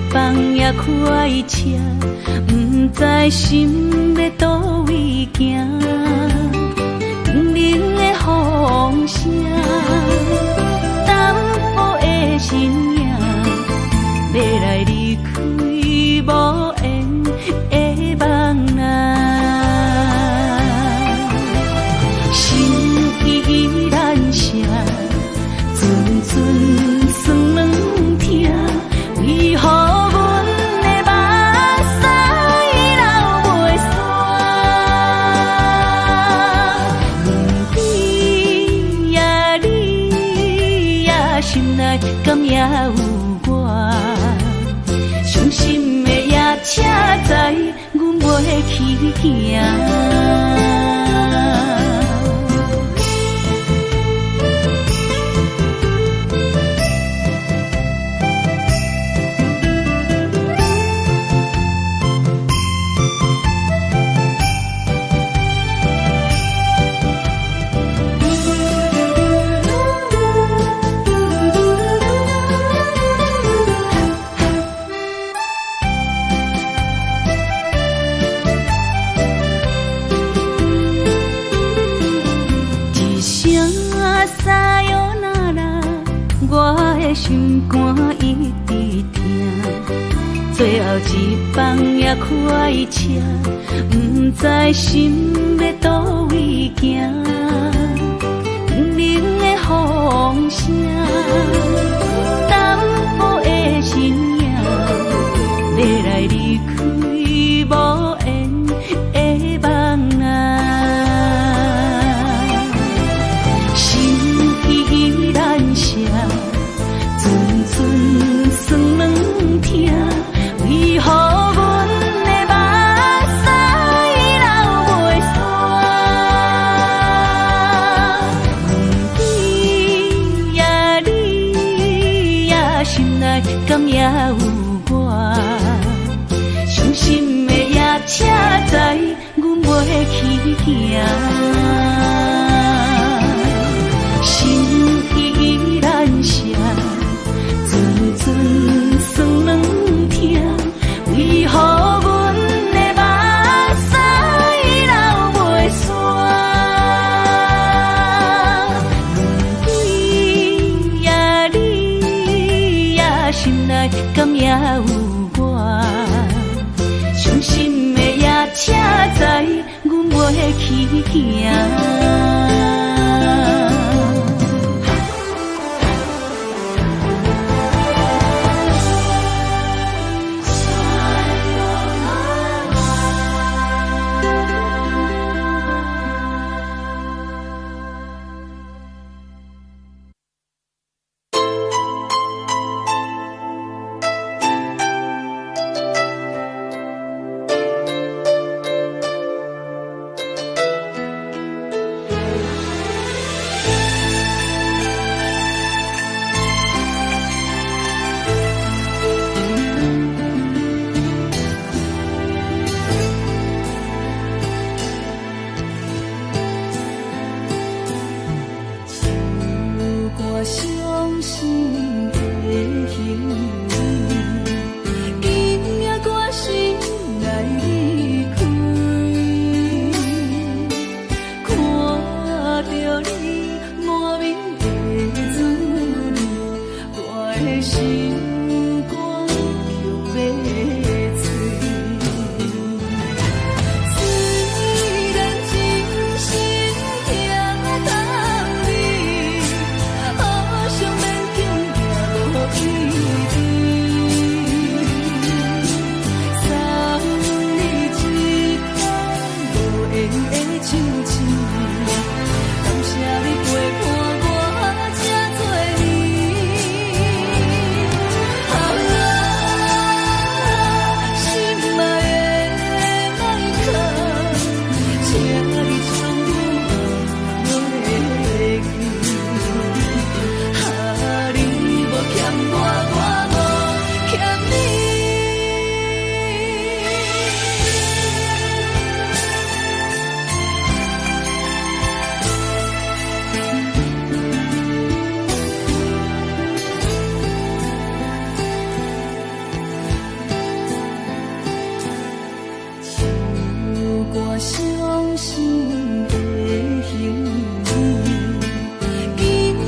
放也开车，不知心要倒位行。冷冷的风声，淡薄的身影，要来离开无缘的梦啊。心依然声，阵阵酸软痛，为何阮的目屎流袂煞？问你呀，你呀，心内敢也有我？伤心的夜车载，阮袂去行。心肝一直疼，最后一放也开车，不知心要倒位行。冷冷的风声，淡薄的身影，要来离开无缘的梦啊。心依然声。阵酸软痛，为何阮的目屎流袂煞？问你呀，你呀，心内敢也有我？伤心的夜车载，阮袂去行。心依然声。阵酸软痛，为何阮的目屎流袂煞？问你呀，你呀，心内敢也有我？伤心的夜车载，阮袂去行。伤心的行李，今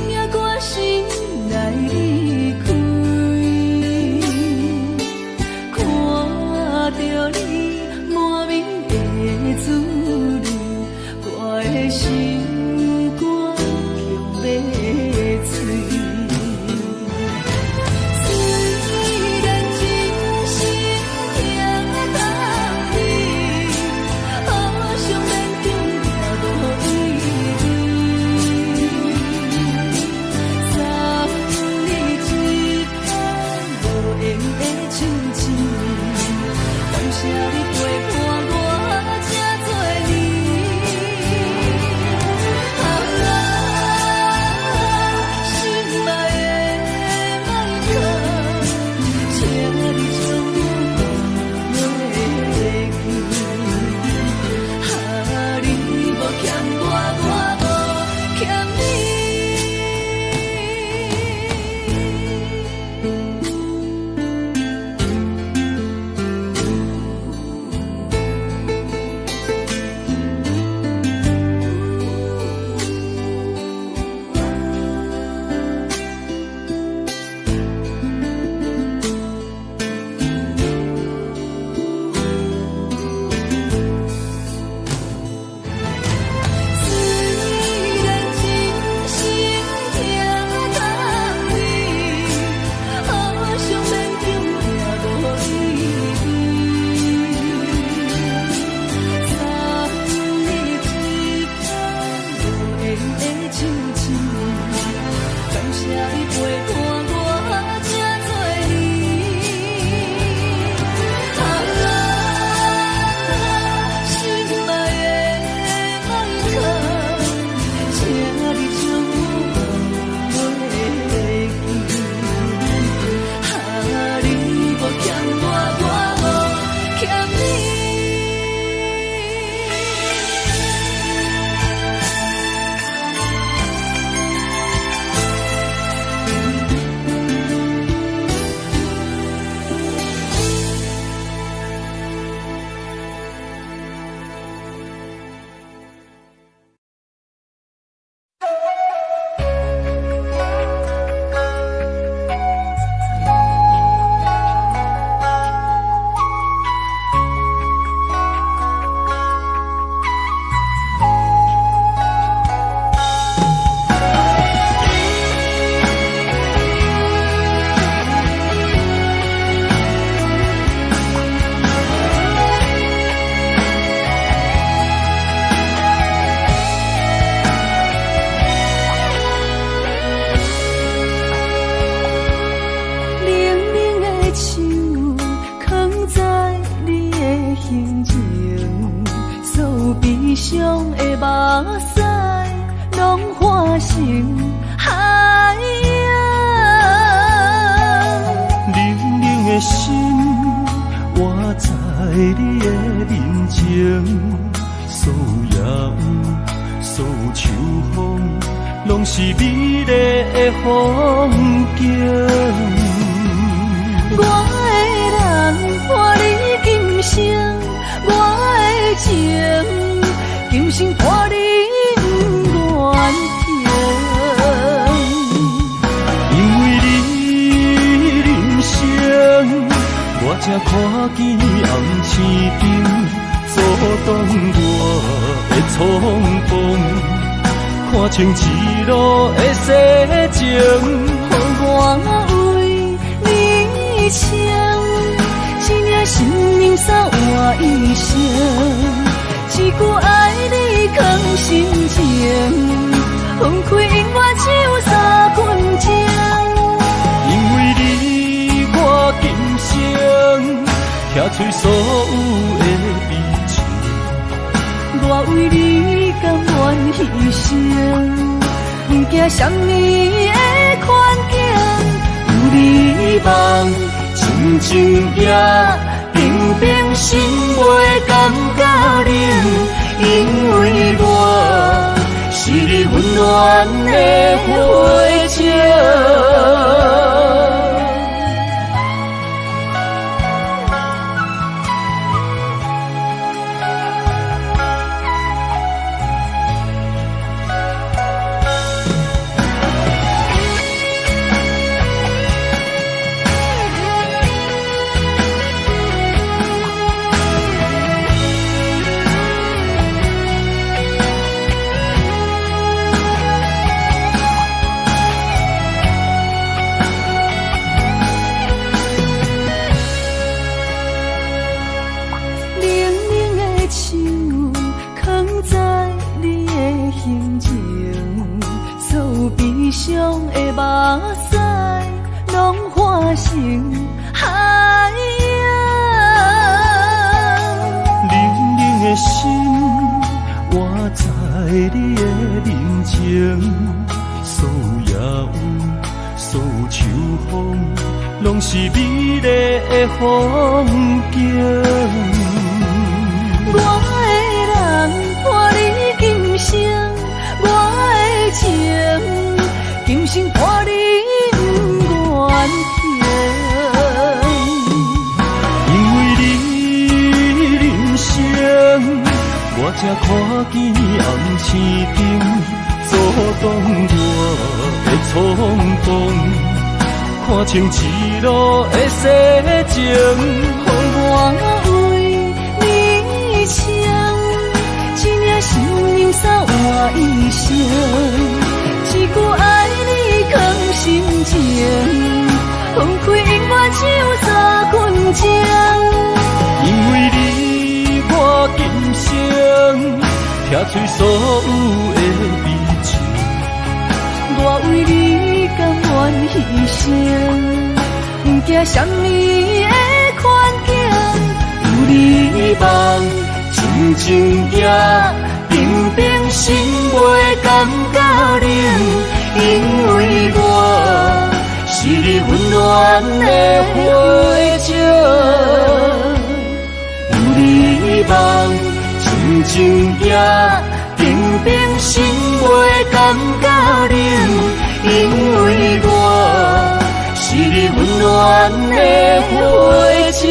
夜我心来离开，看着你满面的滋味，我的心肝强要碎。情一路的世情，我为你唱，一领心灵扫我一生，一句爱你藏心情，分开音乐唱三分钟。因为你我今生听出所有的悲情，我为你甘愿牺牲。不惊什么的困境，有你梦，静静也平平心袂感觉冷，因为我是你温暖的花情。手藏在你的胸前，所有悲伤的目屎，拢化成海洋。冷冷的心，活在你的面前，所有野有，所有秋风，拢是美丽的风景。我的人伴你今生，我的情今生伴你不愿停。因为你人生，我才看见红星顶阻挡我的冲动，看清一路的世情，予我为你唱，一领心灵散换一生，一句爱你藏心情，分开永远只有三分钟。因为你我今生拆碎所有的悲情，我为你甘愿牺牲，不惊什么的困境，有你梦，真情也平平心袂感觉冷，因为我是你温暖的火种，有你梦，真情也平平心袂感觉冷，因为我是你温暖的火种。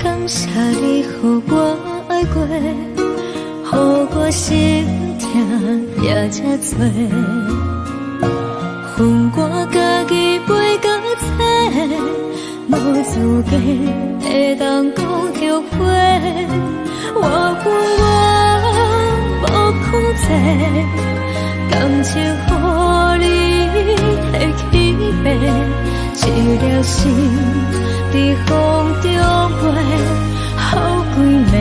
感谢你，予我爱过，予我心痛也这多，恨我家己袂到切，无资格会当讲后悔。我恨我无控制，感情予你提起白，一条心在风中飞，好几暝。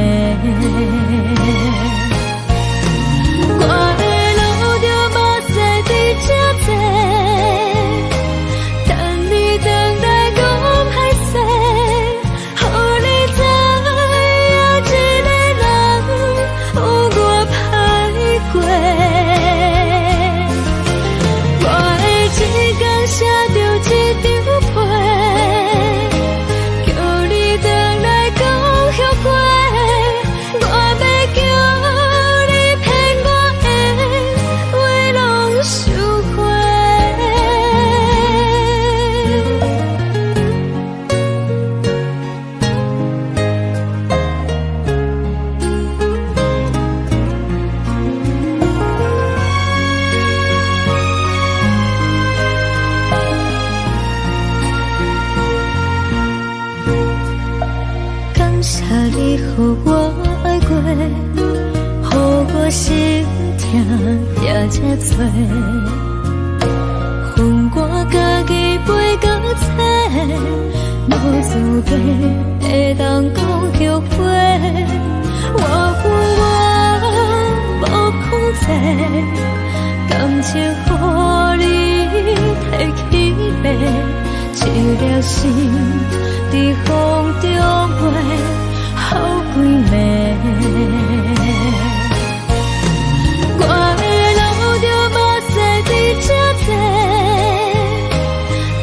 我的路就无西伫这多，等你回来讲歹势，予你知影一个人有我歹过。我的一天写着一张被，叫你回来讲后悔。我要叫你骗我的话拢收回。感谢你，予我爱过，予我心痛也这多，恨我家己袂到切，无资格会当讲后悔。我恨我无控制，感情予你提起白，一条心在风中飞，好几暝。我的路就无西伫这多，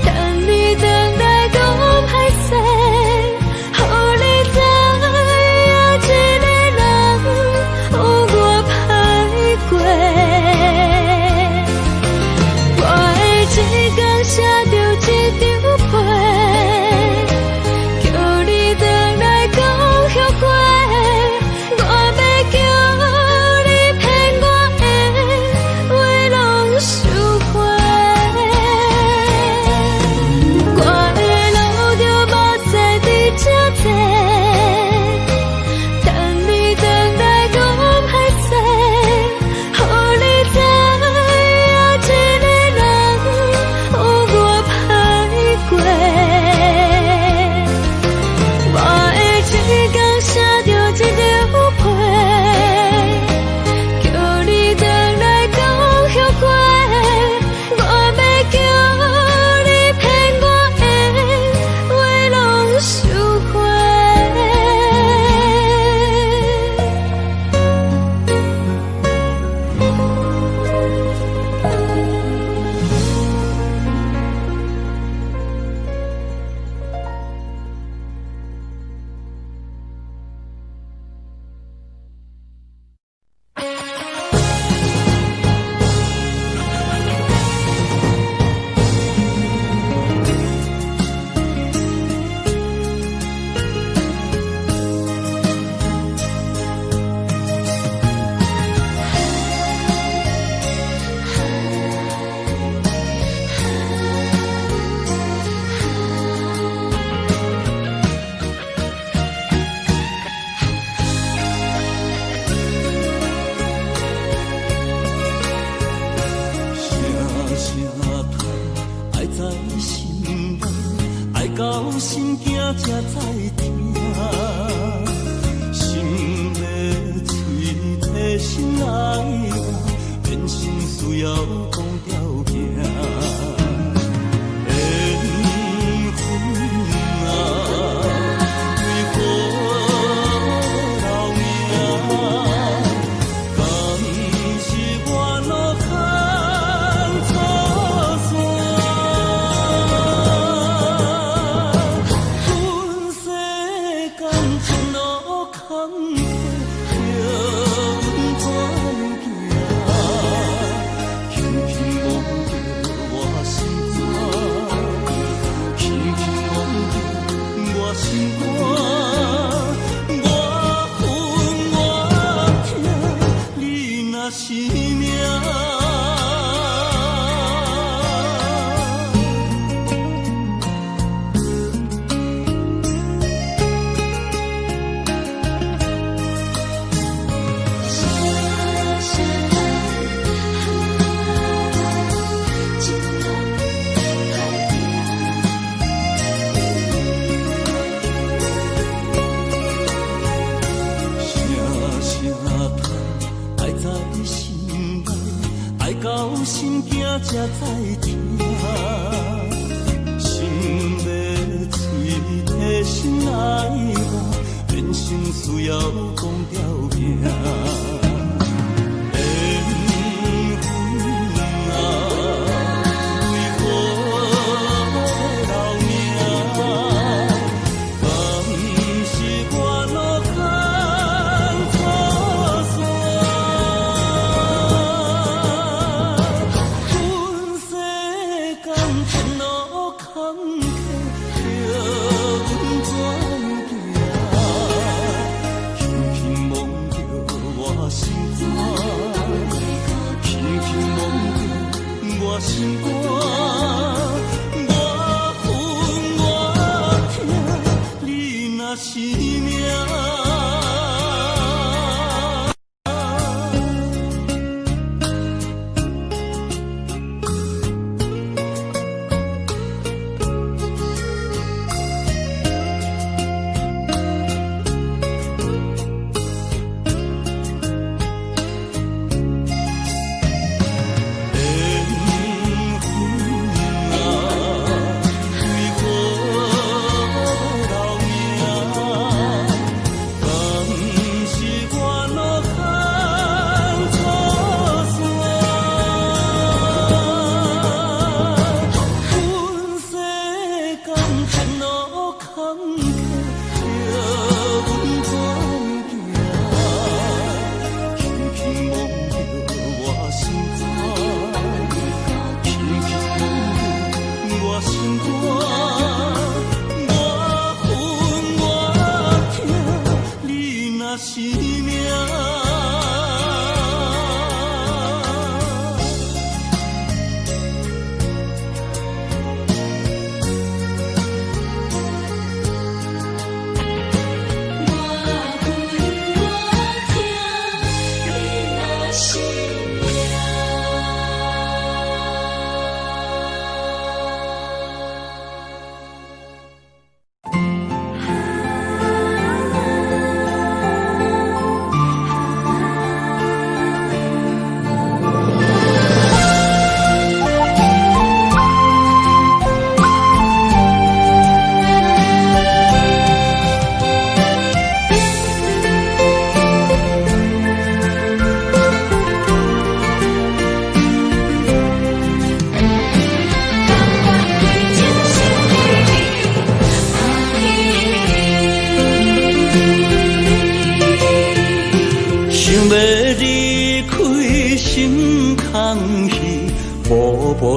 等你回来到心惊才知听，心的嘴替心爱我，变心需要讲条件。才知听，心的嘴替心爱我，变心需要讲条件。心肝，我分我疼，你若是命。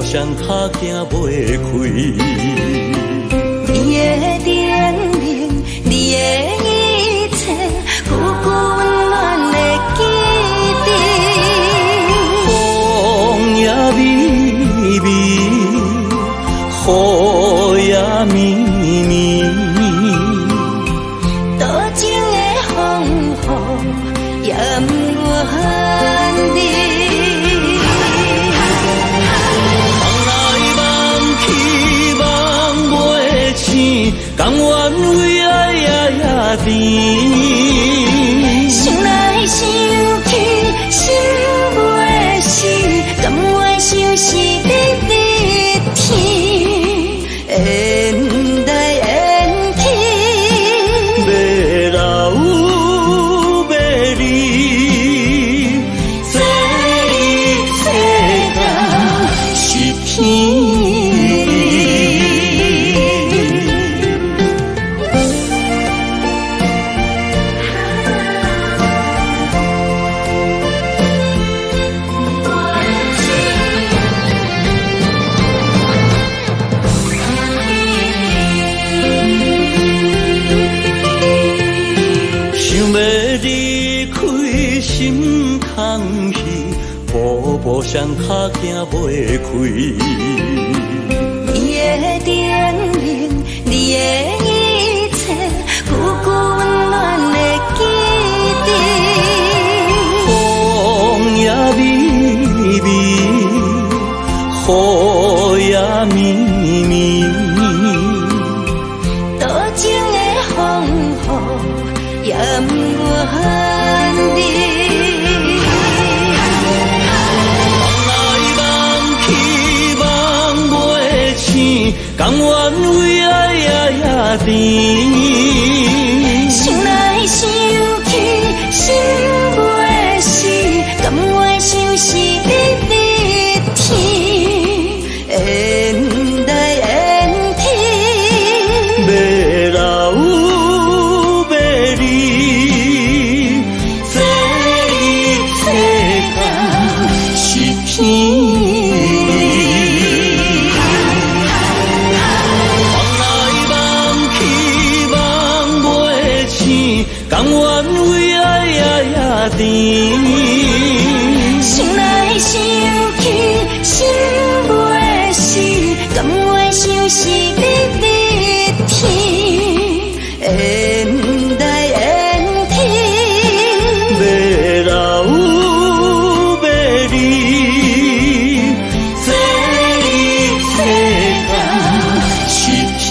双脚行袂开，你的怜悯，你的一切，久久温暖的记忆。风也微微，雨也绵绵，多情的风雨也不怨你。梦来梦去梦袂醒。甘愿为爱也甜。想来想去，心袂死，甘愿相思日日天，缘来缘去，要留要离，这一世间是天。步上脚行袂开，你的叮咛，你的一切，久久温暖的记忆。风也微微，雨也绵绵，多情的风雨也不愿离。甘愿为爱也甜，想来想去，心袂死，甘愿相思日日天，缘来缘去，要留要离，这一世间是天。甘愿为爱也甜，想来想去，心袂死，甘愿相思日日天，缘来缘去，要留要离，这一世间是天。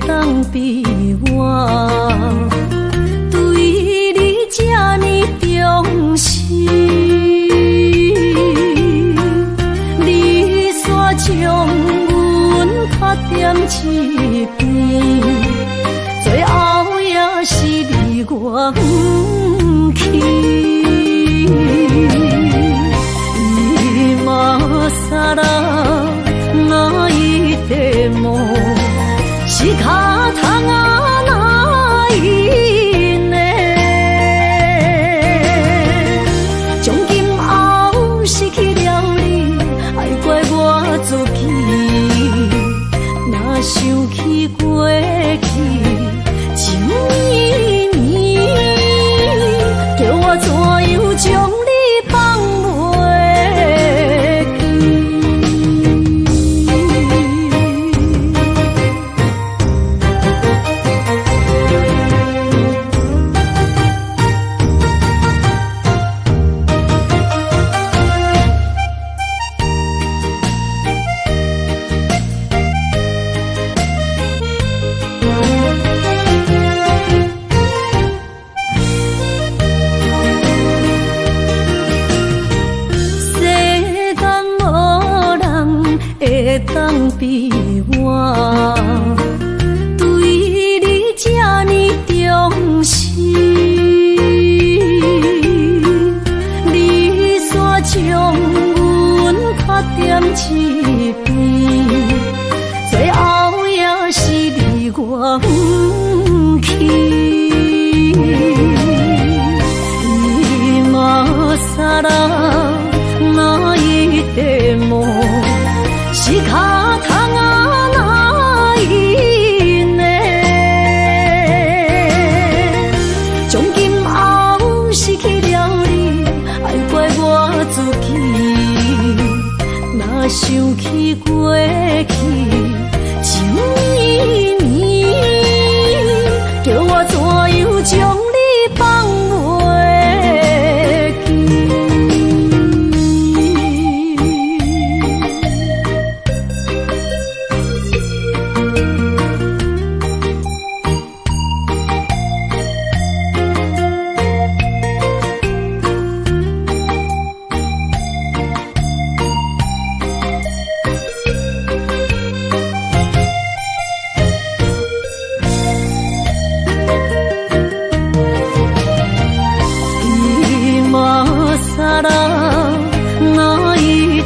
当比我对你这呢重视，你煞将阮拍点一边，最后也是你我不去。今ら泣いても仕方がない我不去。今さら泣いても仕方がないね。从今后失去了你，爱怪我自己。若想起过去情绵绵，叫我怎样将你放袂记？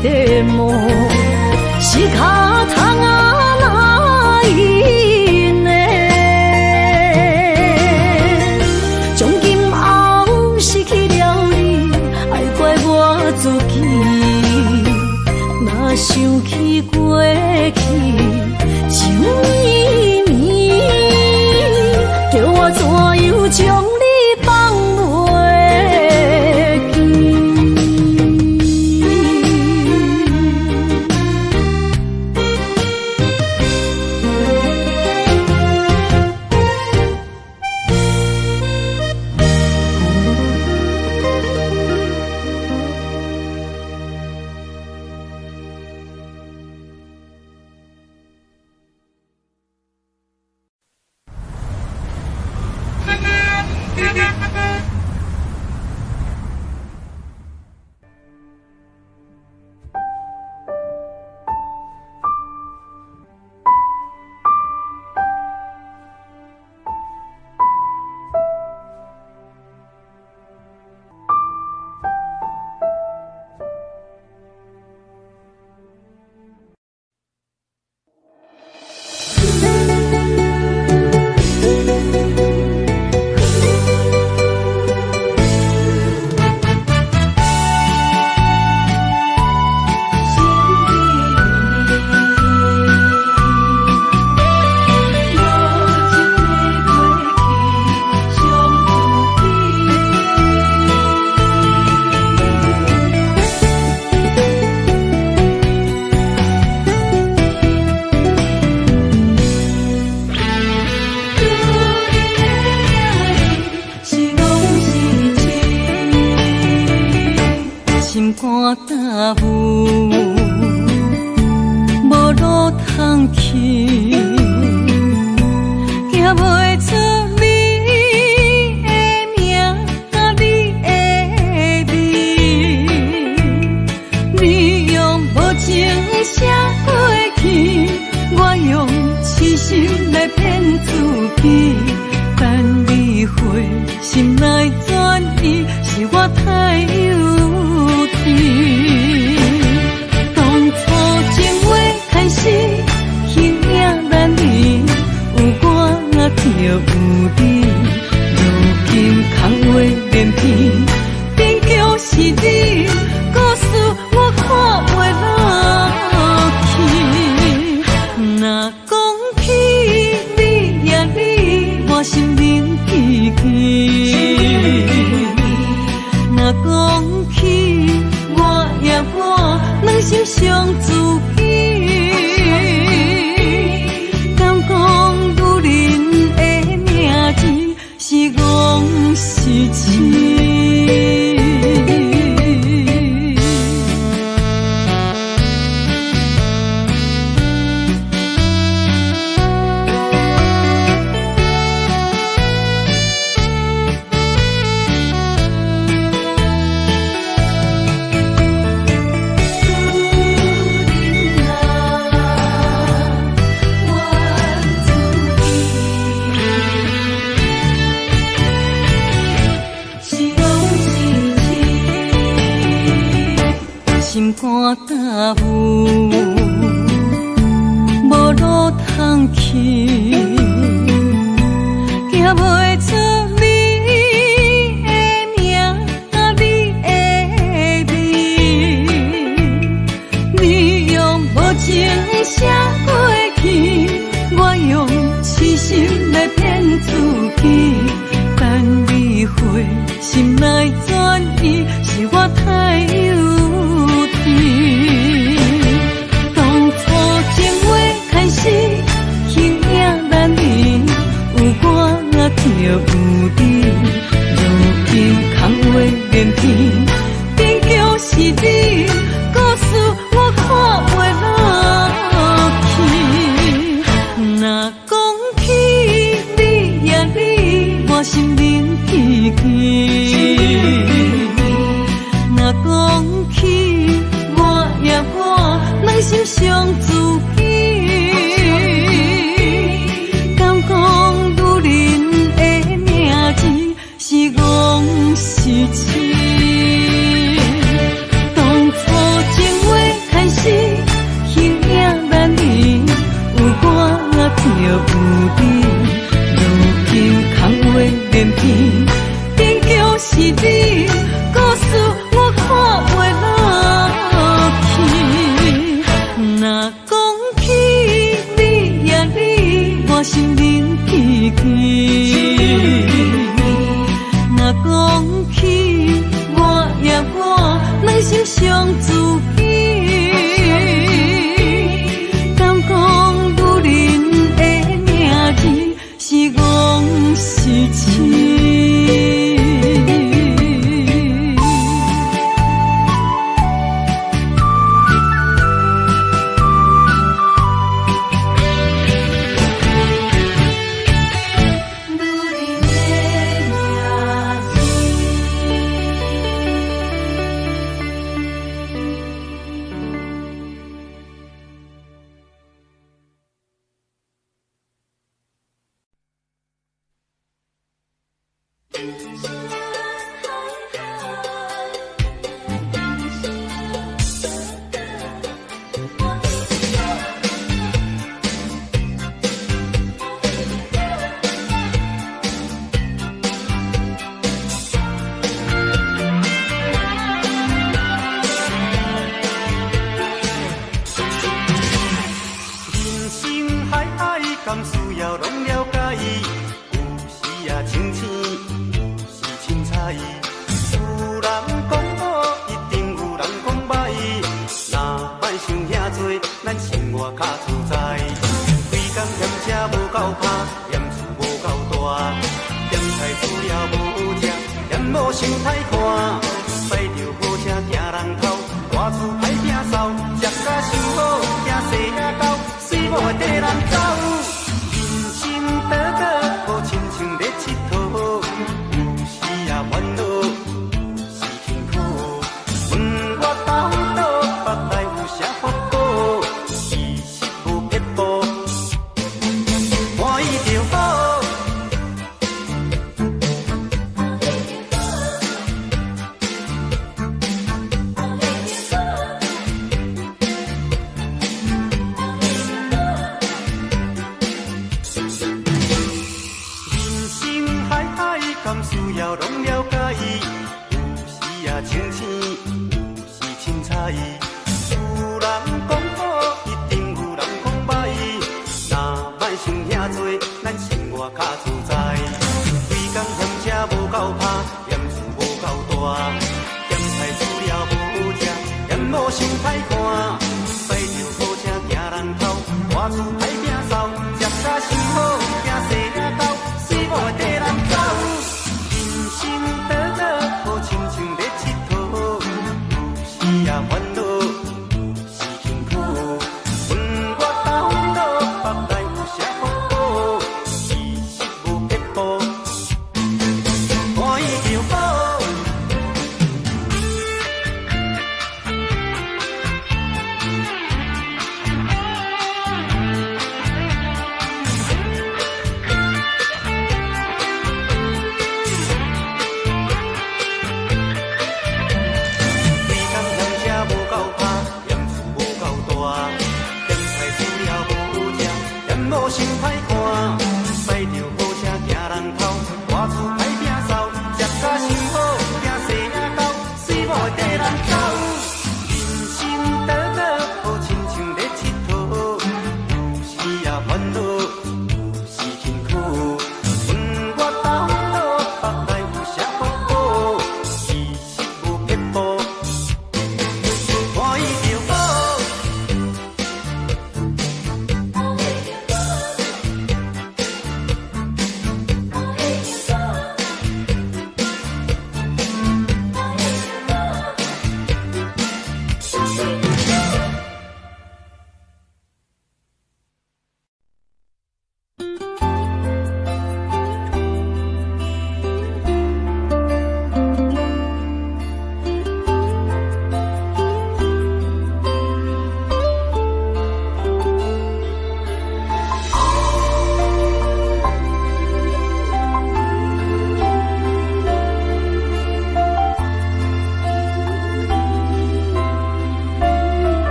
でも仕方がないね。从今后失去了你，爱怪我自己。若想起过去情绵绵，叫我怎样将你放袂记？心肝打舞，无路通去，行袂出你的名甲你的味。你用无情写过去，我用痴心来骗自己。等你回心来转意，是我太幼稚。当初情话开始，彼领咱离，有我就有你。如今空话连篇，边叫是你，故事我看袂落去。若讲起你呀你，我心灵记起。若讲起我呀我，两心相知己。敢讲女人的名字是戆是痴？心肝打舞，无路通去。听袂出你的名，你的味。你用无情写过去，我用痴心来骗自己。等你回心来转移，是我太幼稚。当初情话开始，形影难离，有我就有你。如今空话连篇，终究是你，故事我看袂落去。若讲起你呀你，我心灵记起。若讲起我呀我，内心伤自己。敢讲女人的名字是戆是痴？当初情话开始，形影难离，有我就有你。如今空话连篇，终究是你，故事我看袂落去。若讲起你呀你，我心灵记起。若讲起我呀我，内心伤自己。敢讲女人的名字是戆是痴？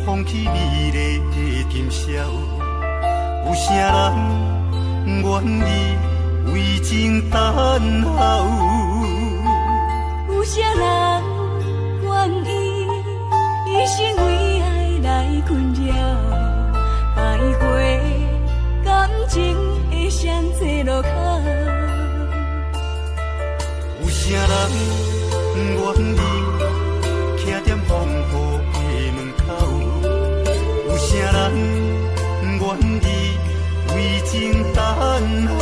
放弃美丽的今宵，有啥人愿意为情等候？有啥人愿意一生为爱来困扰？爱过感情的双齐路口，有啥人愿意徛在风雨的门口？有啥人愿意为情等候？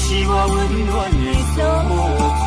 是我温暖的所在。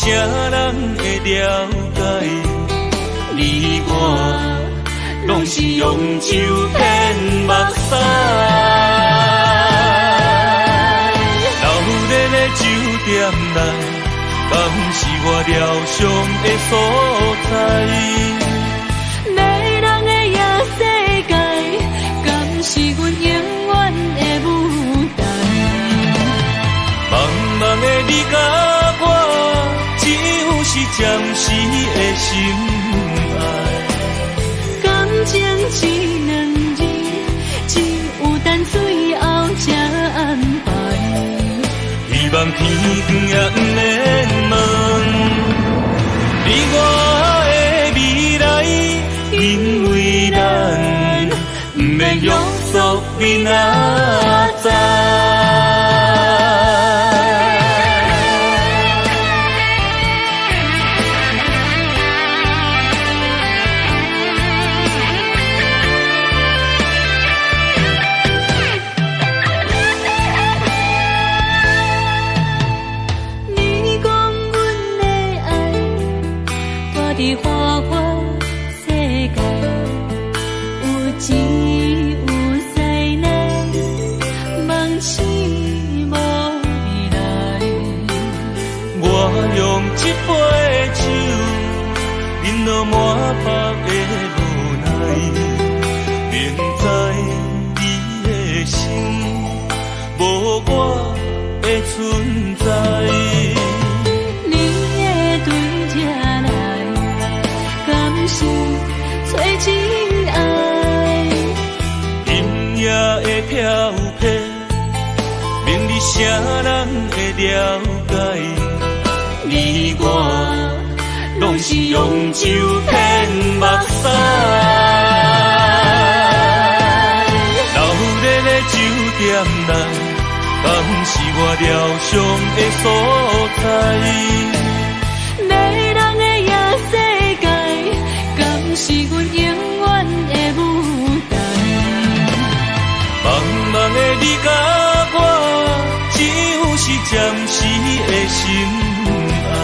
啥人会了解？你我拢是用酒骗目屎。流热的酒店内，敢是我疗伤的所在？迷人的夜世界，敢是阮永远的舞台？茫茫的你甲我，只有是暂时的心爱。感情只两字，只有等最后才安排。希望天光也不免问，你我的未来，因为咱不免约束明仔载。伫花花世界，有钱有才能，梦醒无未来。我用一杯酒，饮落满腹的无奈，明知你的心无我的存在。找真爱，今夜的飘泊，明日谁人会了解？你我拢是用酒骗目屎。流热的酒店内，敢是我疗伤的所在？是阮永远的舞台。茫茫的你甲我，只有是暂时的心爱。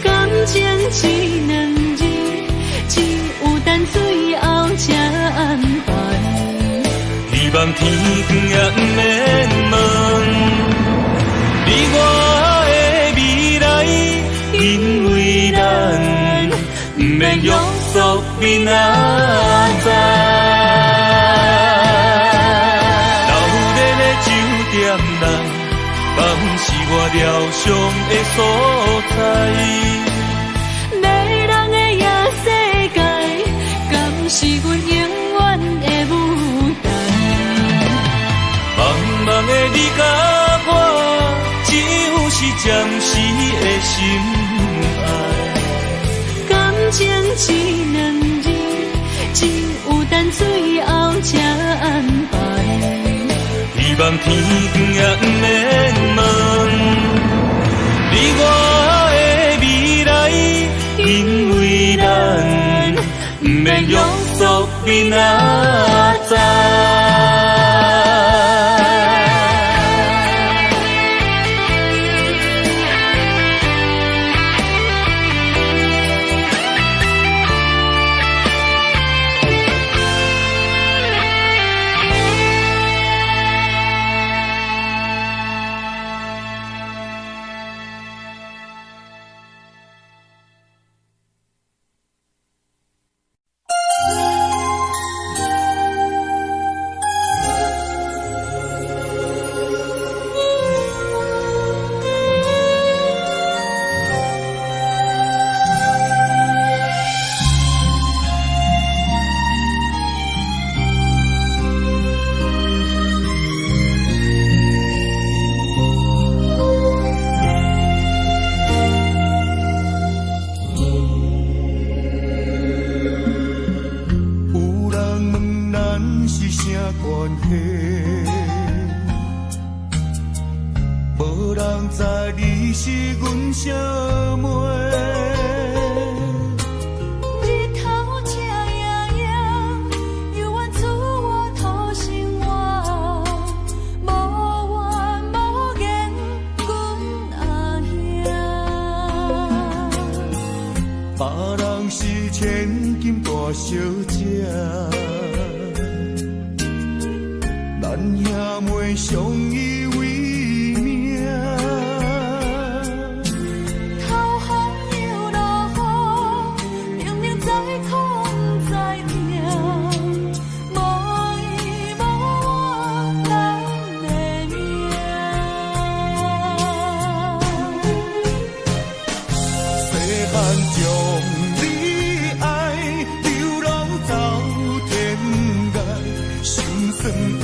感情只两字，只有等最后才安排。希望天光也不免问，你我的未来，因为咱不免约束明仔载。流热的酒店内，敢是我疗伤的所在？迷人的夜世界，敢是阮永远的舞台？茫茫的你甲我，只有是暂时的心爱。感情只两字，只有等最后才安排。希望天光也不免问，你我的未来，因为咱不免约束明仔载。是千金大小姐，咱兄妹相依为命。头风又落雨，明明知苦不知疼，无伊无我咱的命。细汉将你爱流浪走天涯，心酸的。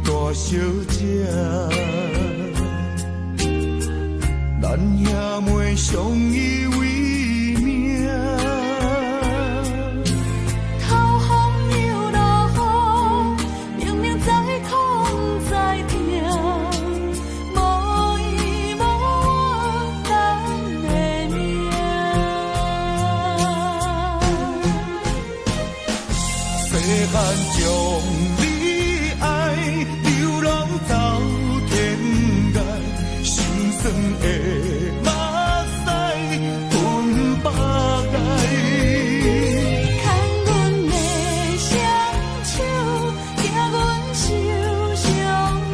大小姐，咱兄妹相依为命。头风又落雨，明明知苦不知疼，无伊无我咱的命。细汉将酸的目屎吞巴解，牵阮的双手，惊阮受伤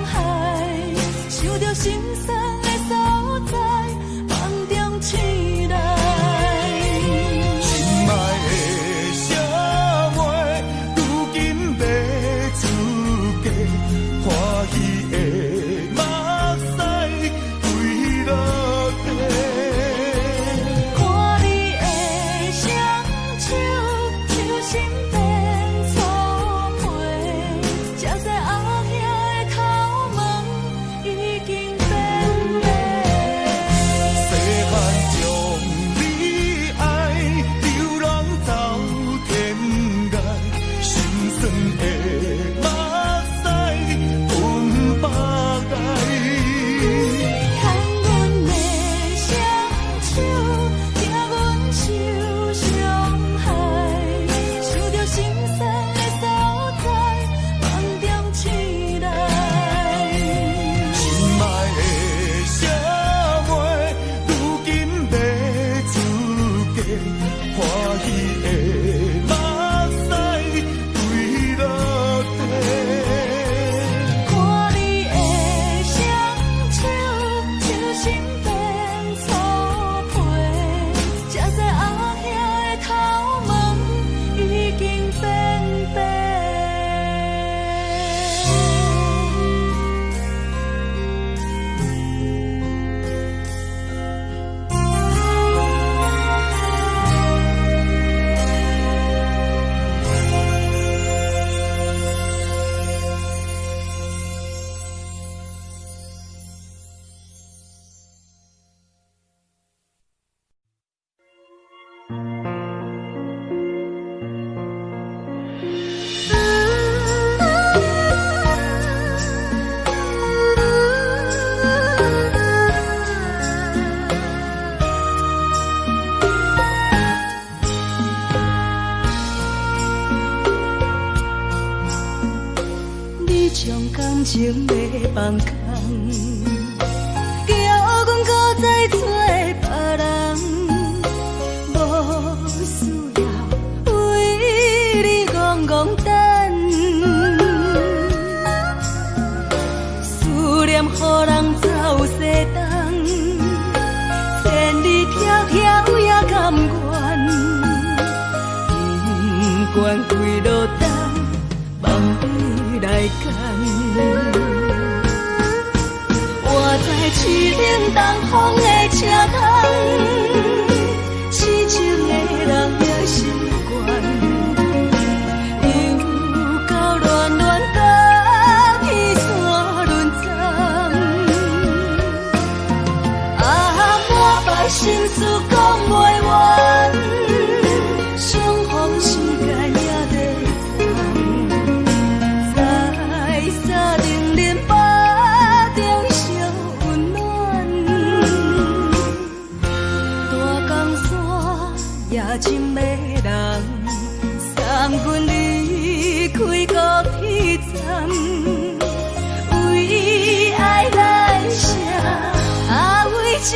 害，想着心酸的所在，梦中醒来。心爱的小妹，如今要出嫁，欢喜的。情要放空，叫阮搁再做别人，无需要为你戆戆等。思念予人走西东，千里迢迢也。市顶东风的车窗，痴情的人也心倦，又到乱乱甲彼山论丛，满腹心事讲袂完，相逢时间也在藏，在沙定林巴中相温暖，大江山也真迷人，三军离开高铁站，为爱来写为情。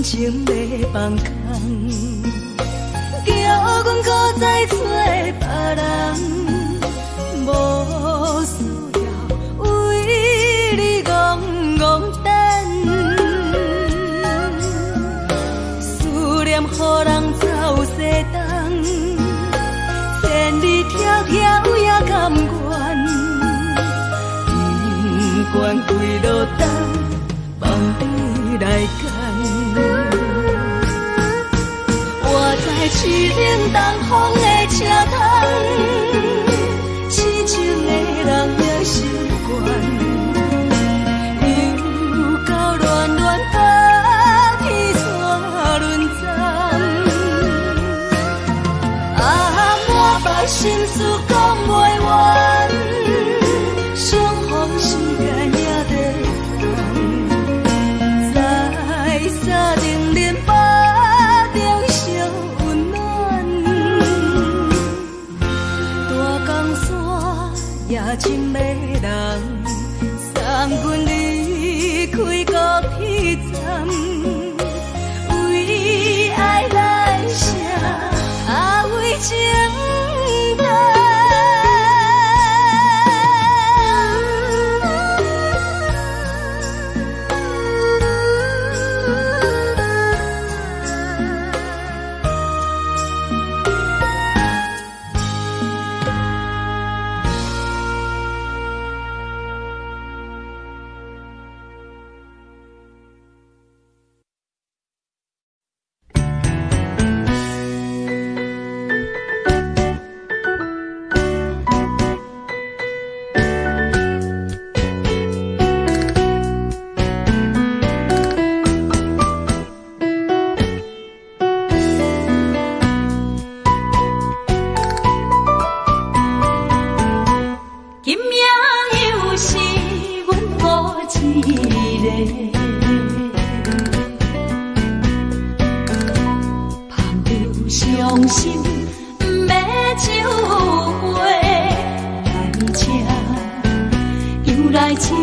情袂放空，叫阮搁再找别人，无需要为你戆戆等，思念予人走西东，千里迢迢也甘愿，不管几落冬，梦你来干。在市顶东风的车窗，痴情的人也心倦，又到乱乱甲彼山论丛，满腹心事讲袂完，相逢时间也在藏，在沙定林巴。也真迷人，三军离开高铁站，为爱来写为情长。伤心不要酒杯，来吃又来吃，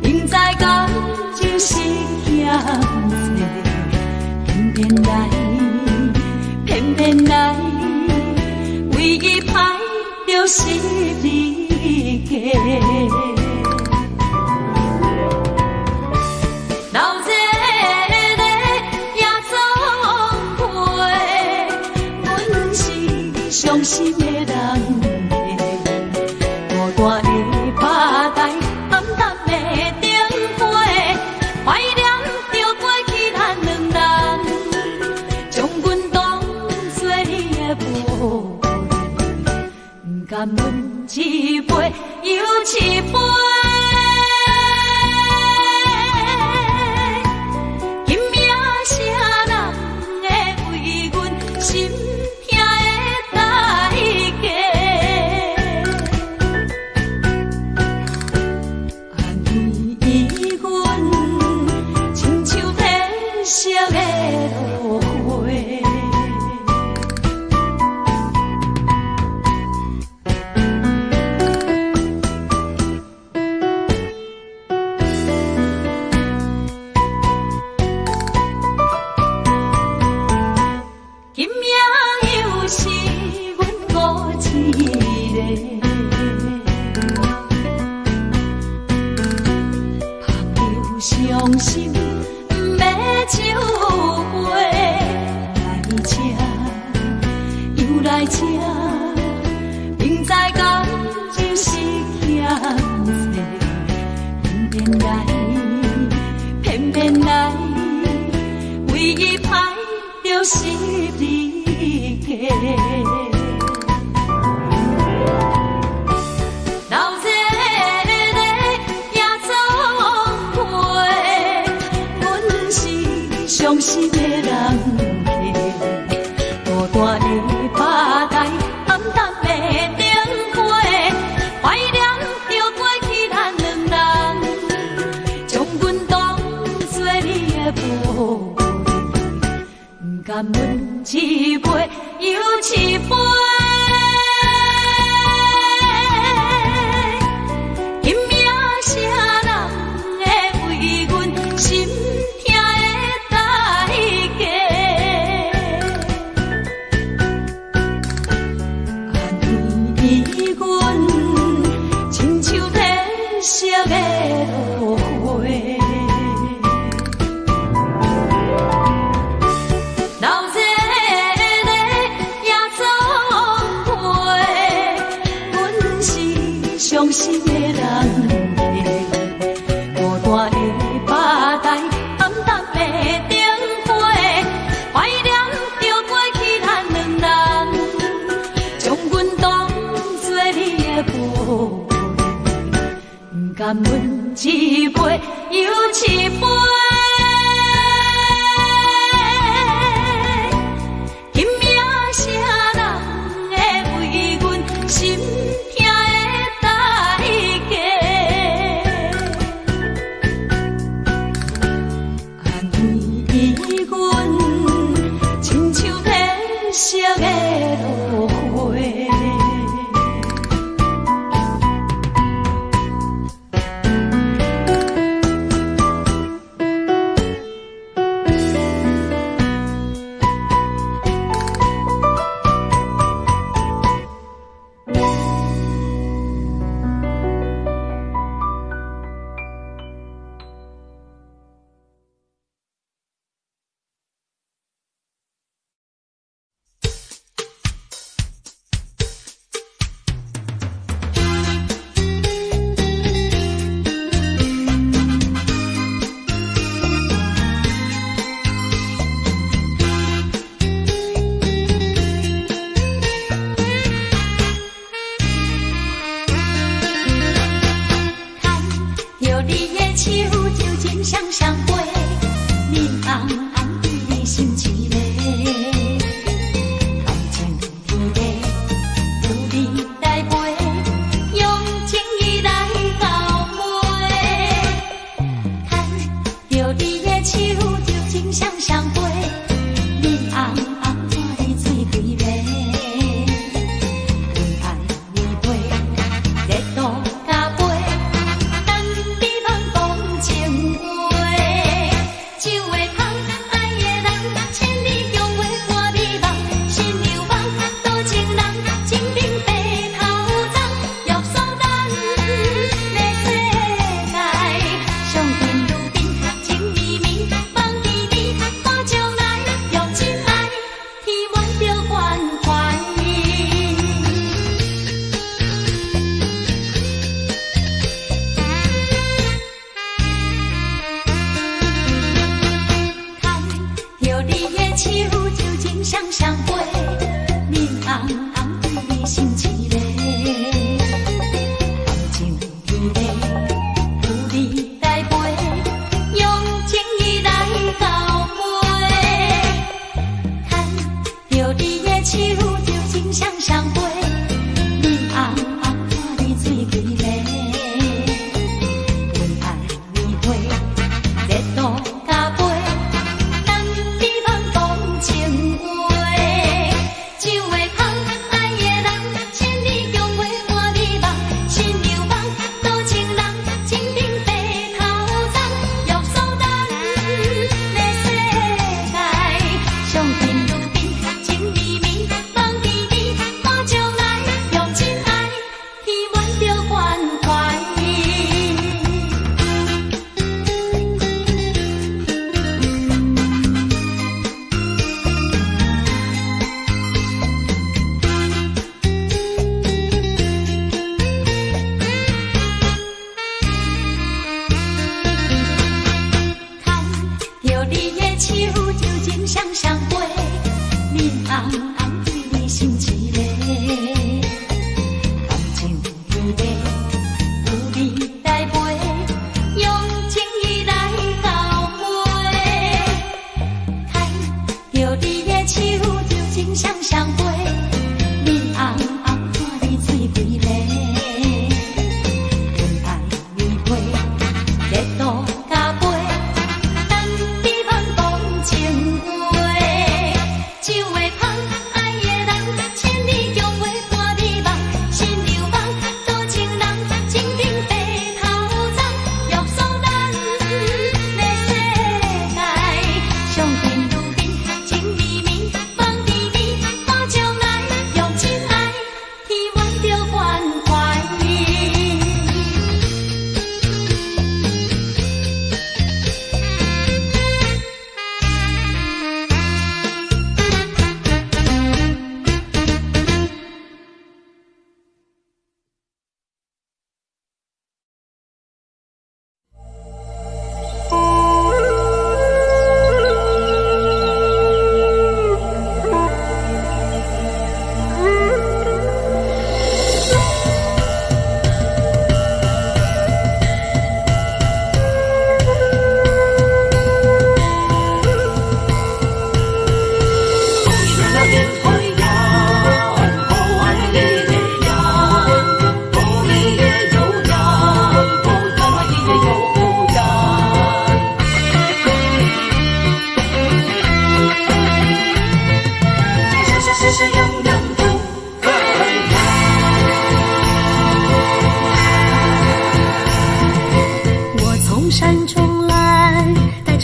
明知感情是险世，偏偏来，偏偏来，为伊歹着是你家。伤心的人，孤单的拍台，暗淡的灯花，怀念着过去咱两人，将阮当作你的无恋，不甘阮一杯又一杯。心的人客，孤单的吧台，暗淡的灯花，怀念着过去咱两人，将阮当作你的宝贝，不甘阮一杯又一杯。伤心的人客，孤单的吧台，暗淡的灯花，怀念着过去咱两人，将阮当作你的宝贝，不甘阮一杯又一杯。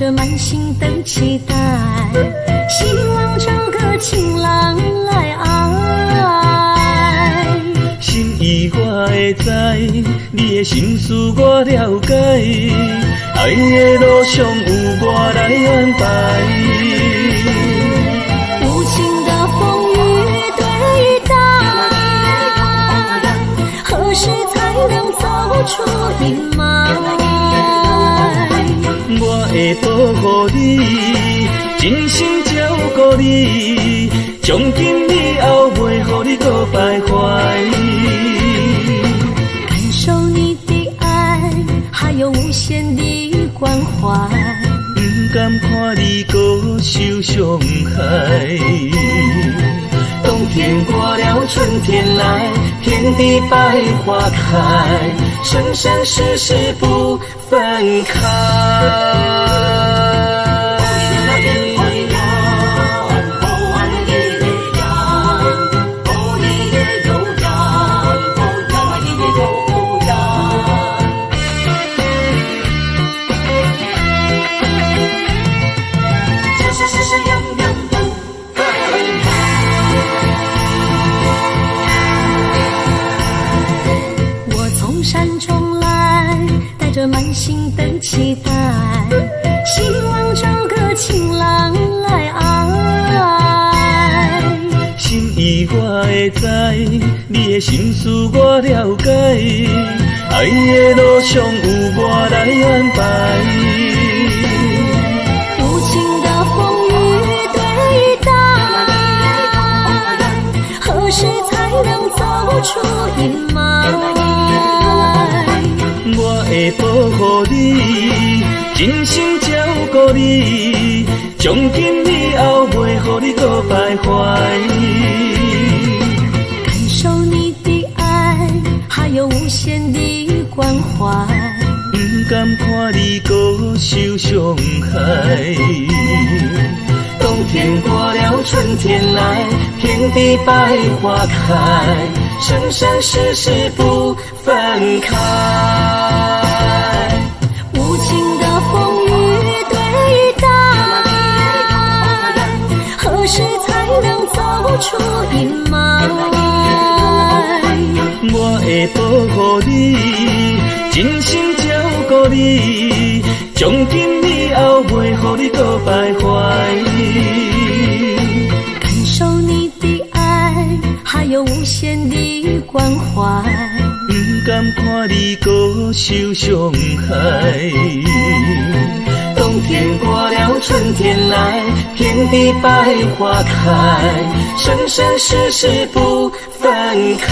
着满心的期待，希望找个情郎来爱。心意我会知，你的心思我了解，爱的路上有我来安排。无情的风雨对待，何时才能走出阴霾？我会保护你，真心照顾你，从今以后袂予你搁徘徊。感受你的爱，还有无限的关怀，不甘看你搁受伤害。冬天过了，春天来，天地百花开，生生世世不分开。满心的期待，希望找个情郎来爱。心意我会知，你的心思我了解，爱的路上有我来安排。无情的风雨对待，何时才能走出阴霾？我会保护你，真心照顾你，从今以后袂予你搁徘徊。感受你的爱，还有无限的关怀，不甘看你搁受伤害。冬天过了，春天来，天地百花开，生生世世不分开。无情的风雨对待，何时才能走出阴霾？我会保护你，真心照顾你，从今以后袂予你搁徘徊。感受你的爱，还有无限的关怀，不甘看你搁受伤害。冬天过了，春天来，天地百花开，生生世世不分开。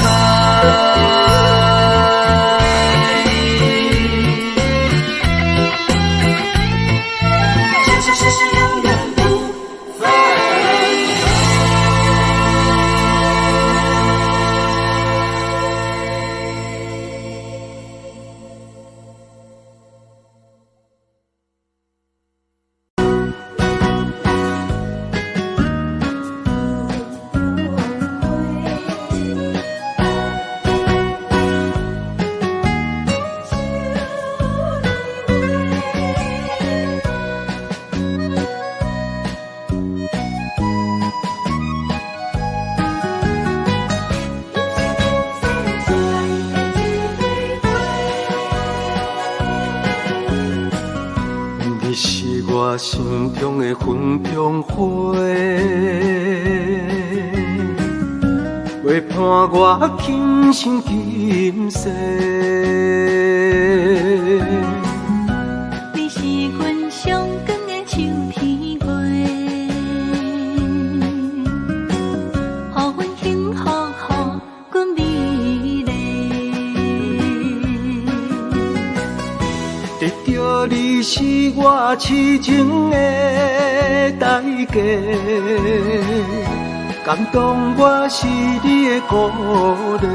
我心中的云中花，陪伴我今生今世。你是阮上光的秋天月，予阮幸福，予阮美丽。得到你是我痴情的代价，感动我是你的鼓励。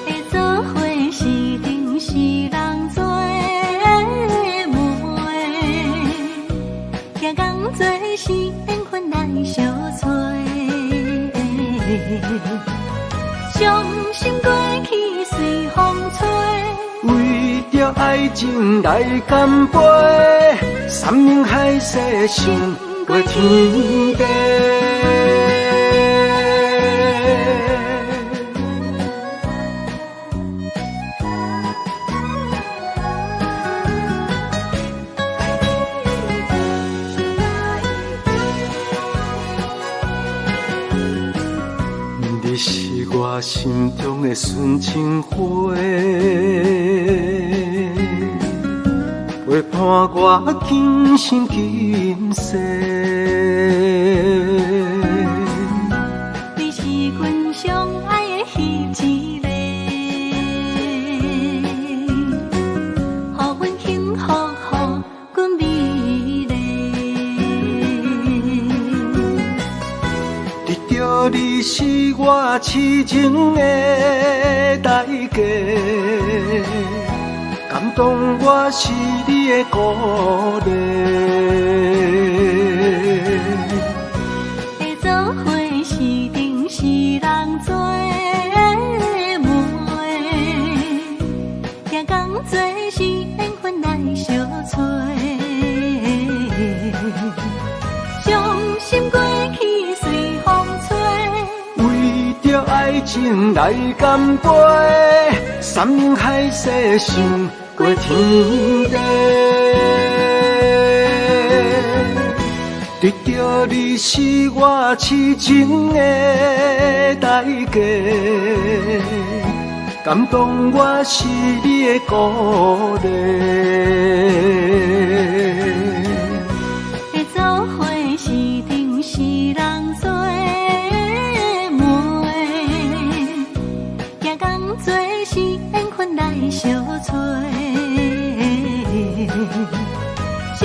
会做伙是定是人做媒，行工做是缘分来相找，伤心过去随风吹。为着爱情来干杯，山盟海誓想过天地。你是我心中的纯情花，陪伴我今生今世。你是阮上爱的彼一个，予阮幸福，予阮美丽。得到你是我痴情的代价，感动我是你的鼓励。会做伙是定是人做媒，行工做是缘分来相找。伤心过去随风吹，为着爱情来干杯，山盟海誓想过天地。得到你是我痴情的代价，感动我是你的鼓励。会做伙是定是人做媒，行工做是缘分来相找。伤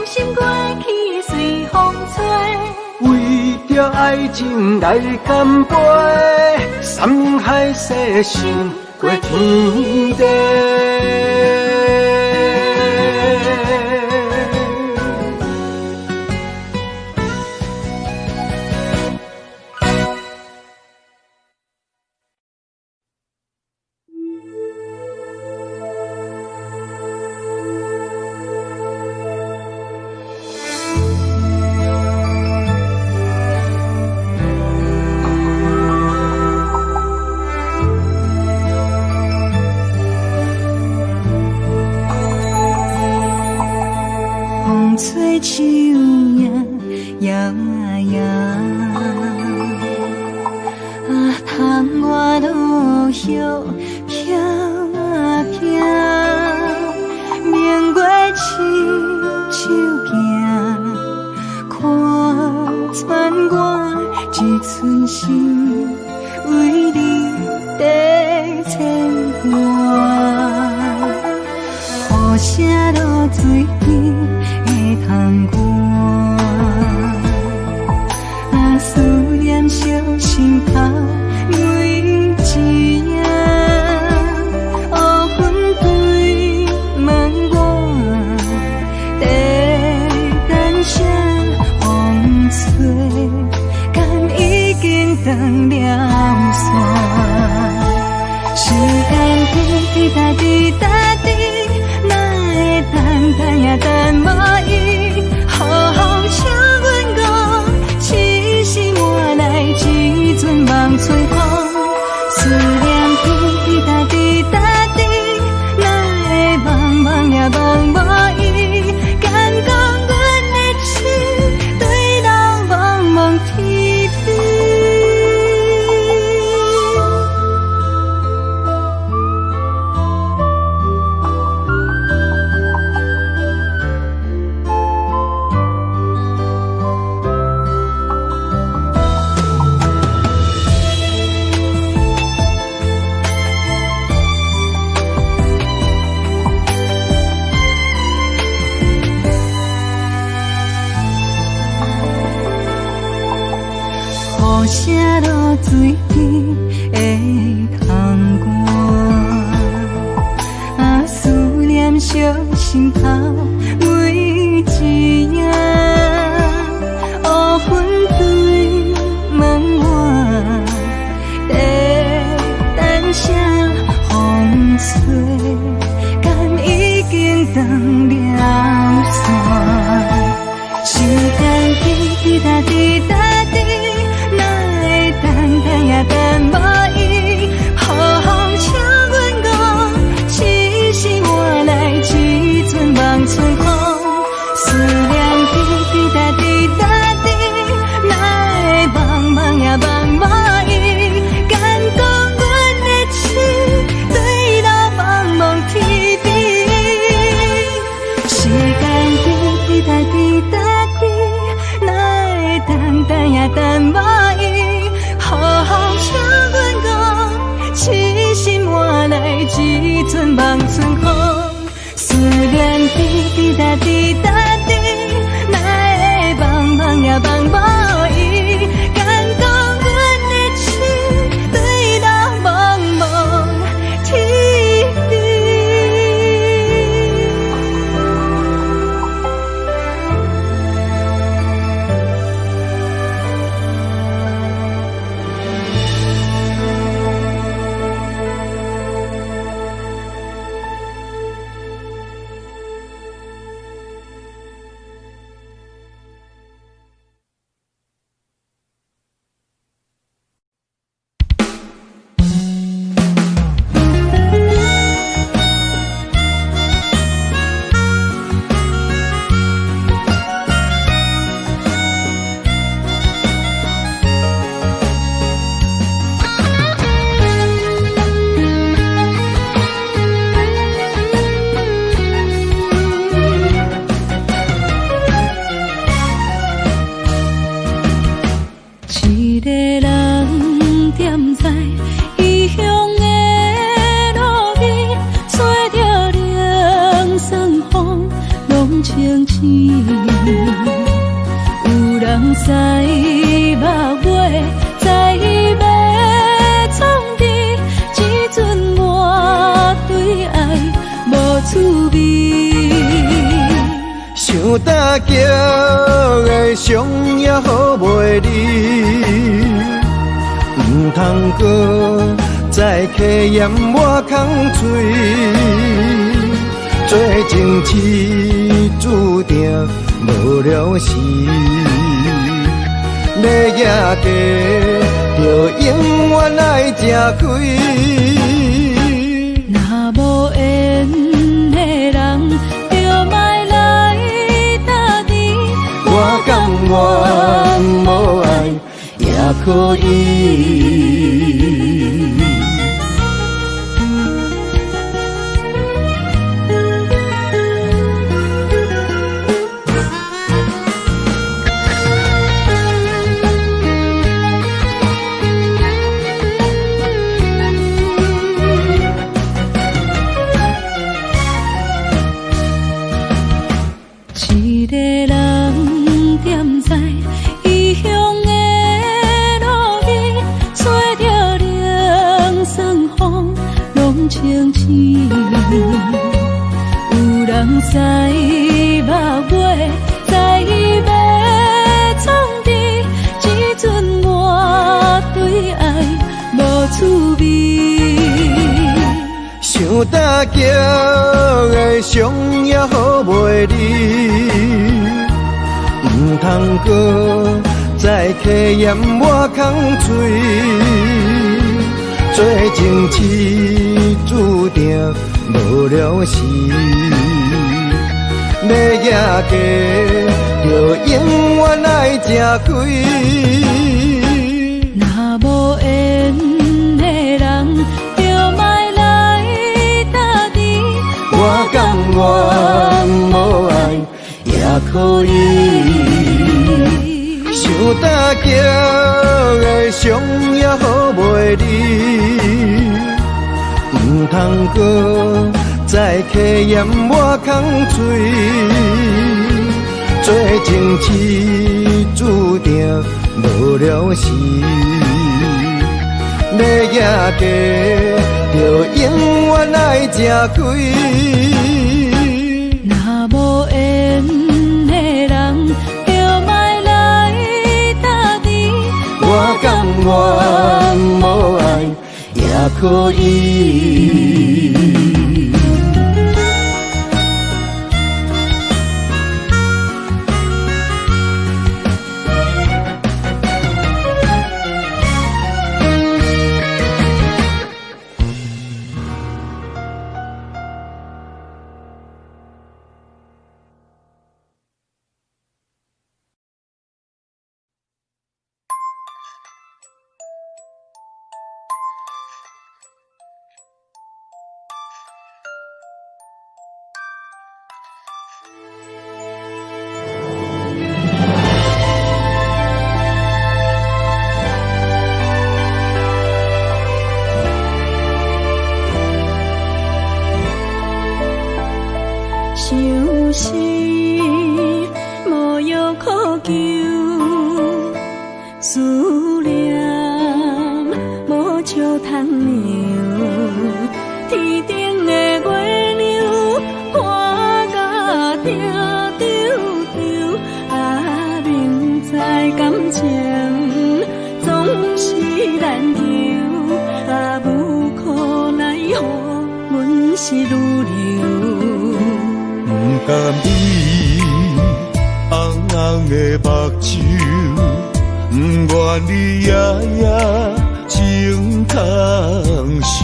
心过去随风吹，为着爱情来干杯，山盟海誓想过天地。风吹树影摇摇，窗外落叶飘啊飘，明月亲手行，看穿我一寸心，为你在牵挂，雨声落水边。窗外，思念烧心头每一夜，黑云对问我，在等啥风吹，敢已经断了线，时间滴答滴答滴。等呀等无伊，好好请阮讲，痴心换来一阵梦吹风，思念滴答滴答滴，哪会茫茫呀茫无伊，敢讲阮的痴对人茫茫天边。雨声落水边的窗外，思念烧心头每一夜，黑云对问我，在等啥风吹，敢断了线。时间滴答滴答滴，哪会等也等无伊？好风请阮讲，痴心换来一阵望春风。思念滴滴答滴答滴，哪会茫茫也茫无伊？敢讲阮的痴，对了茫茫天边。时间滴滴答滴答滴，哪会等也等无伊？好风请阮讲，痴心换来一阵望春风。思念滴滴答滴答滴，哪会茫茫也茫无伊？敢讲阮的痴，对了茫茫天边。一个人踮在异乡的路边，吹着凉爽风，拢清醒。有人知目尾，知要创治，只准我对爱无滋味。想大桥的伤也好袂离，唔通搁再客嫌我空嘴，做情痴注定无了时，要野家就永远爱吃亏。若无缘的人，就莫来打你。我甘愿无爱也可以。一个人踮在异乡的路边，吹着凉爽风，拢清醒。有人知目尾，知要创治，只准我对爱无滋味。想大桥的伤也好袂离，唔通搁再客嫌我空嘴，做情痴注定无了时，要野家就永远爱吃亏。若无缘的人，我甘愿无爱也可以，想大桥的伤也好袂离，唔通搁再客嫌我空嘴，做情痴注定无了时，要野家就永远爱吃亏。若无缘的人，就莫来打你。我甘愿无爱也可以。牛，天顶的月亮看甲定丢丢，啊，明知感情总是难求，啊，无可奈何，阮是女流。不甘你红红的目睭，不愿你夜夜情空守。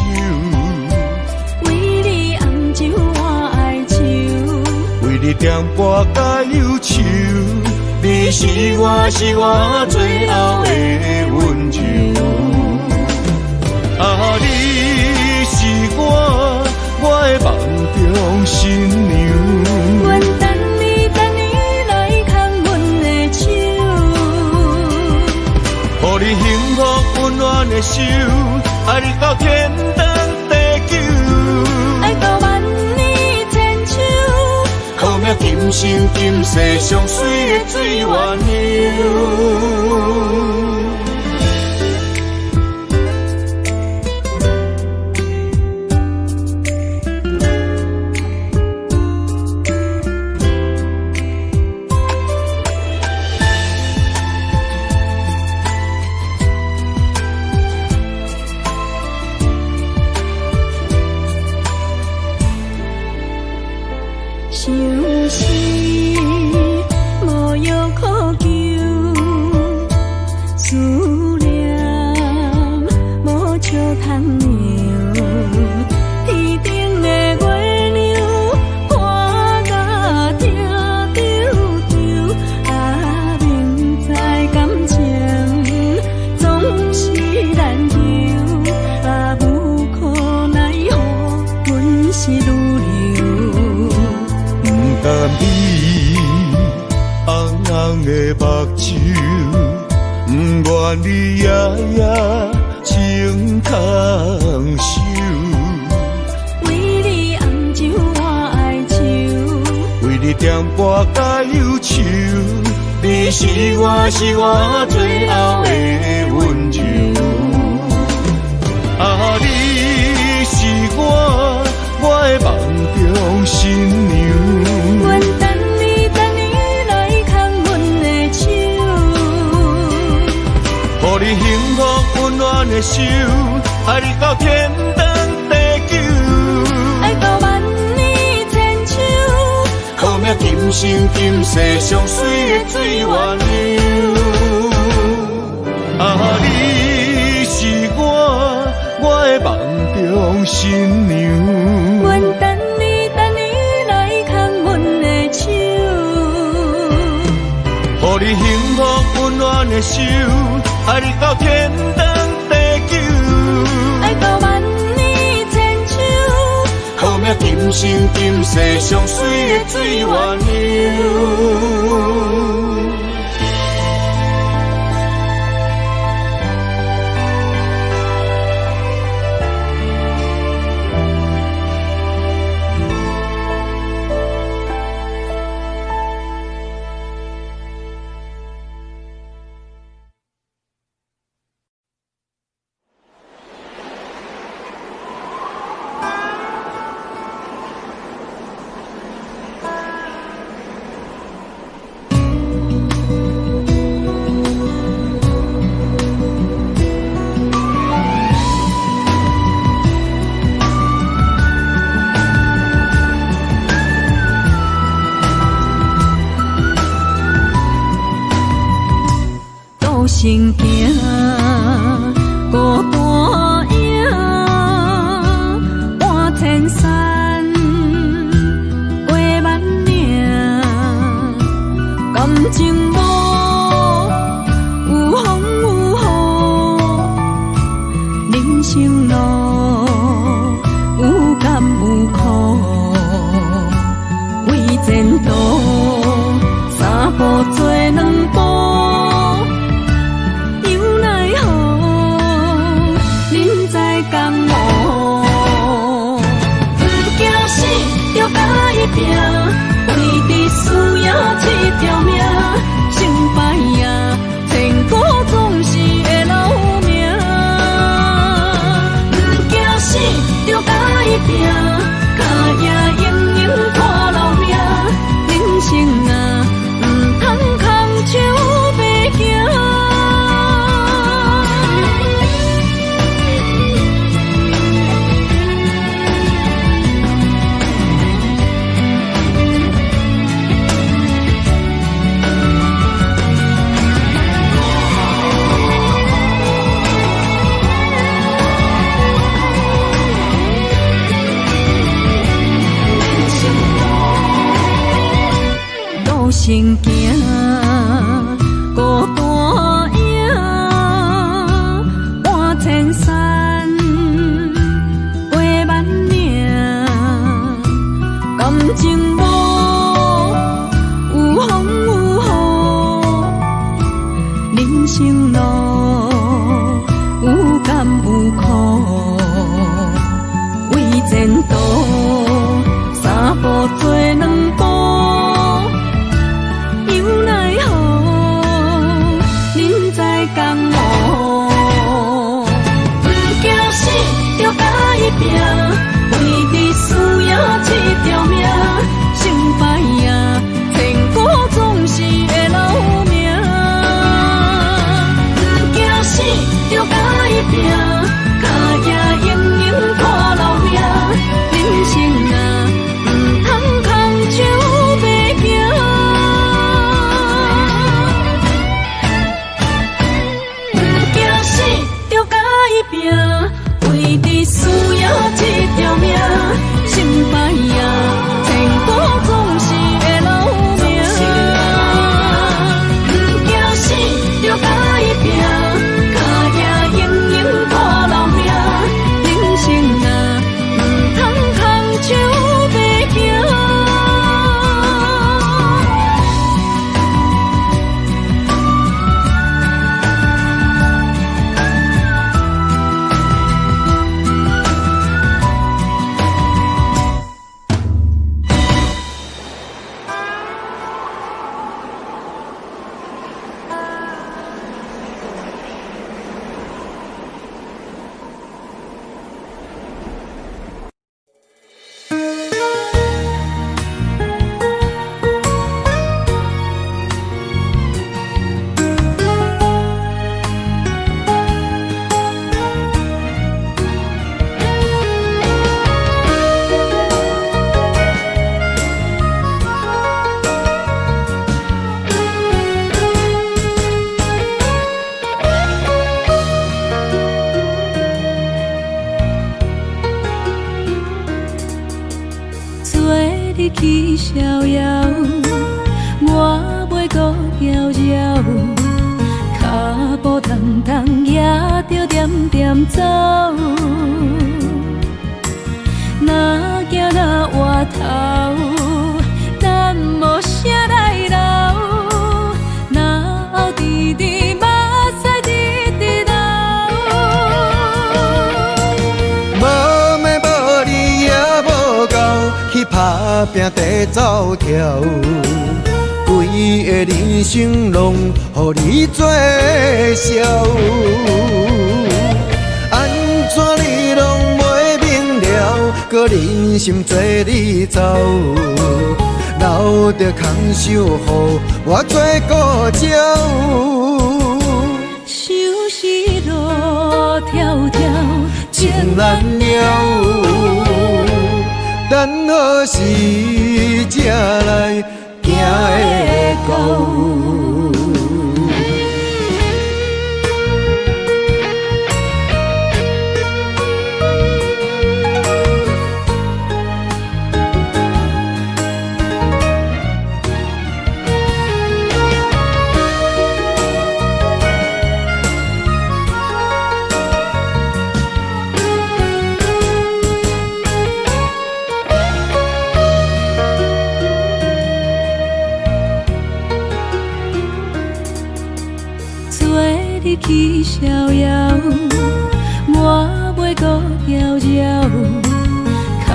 为你红酒换哀愁，为你点歌甲忧愁，你是我最后的温柔。啊，你是我的梦中新娘。阮等你来牵阮的手，予你幸福温暖的手，爱你到天长地久，爱到万年千秋，好命今生今世上水的水源流。相思无药可救，思念无笑通留。天顶的月亮看甲定丢丢，啊，明知感情总是难求，啊，无可奈何，阮是女流。不甘你红红的目睭，不愿你夜夜情空守。为你红酒换哀愁，为你点歌甲忧愁，你是我最后的温柔。啊，你是我的梦中新娘。阮等你来牵阮的手，予你幸福温暖的手，爱你到天长地久，爱到万年千秋，好命今生今世上水的水源流。啊，你是我的梦中新娘。阮等你来牵阮的手，予你幸福温暖的手，爱你到天长地久，爱到万年千秋，好命今生今世上水的水源流。行行孤单影，半千山画万岭，感情无有风有雨，人生路有甘有苦，为前途三步做两步。为你需要这条命，成败赢，千古总是会留名。身行，孤单影，半千山，过万岭，感情无有风有雨，人生路有甘有苦，为前途三步做两步。拼，为你需要一条命，成败赢，千古总是会留名。不惊死，就甲伊拼，脚也硬硬看老命。人生啊，唔通空手白行。不惊死，就甲伊拼。为你需要一条命，成败赢，千古总是会留名。不惊死，就甲伊拼，脚也硬硬看老命。人生啊，唔通空手白行。去逍遥，我袂搁搅扰，脚步重重也着点点走。若行若回头，咱无啥来留，若后直直目屎直直流。无妹无你也无够，去打拼地走跳，规个人生拢予你做笑。安怎你拢袂明了，搁忍心做你走，留着空手予我做顾鸟。想是路迢迢，情难了。等何时才来行会到？去逍遥，我袂搁搅扰，脚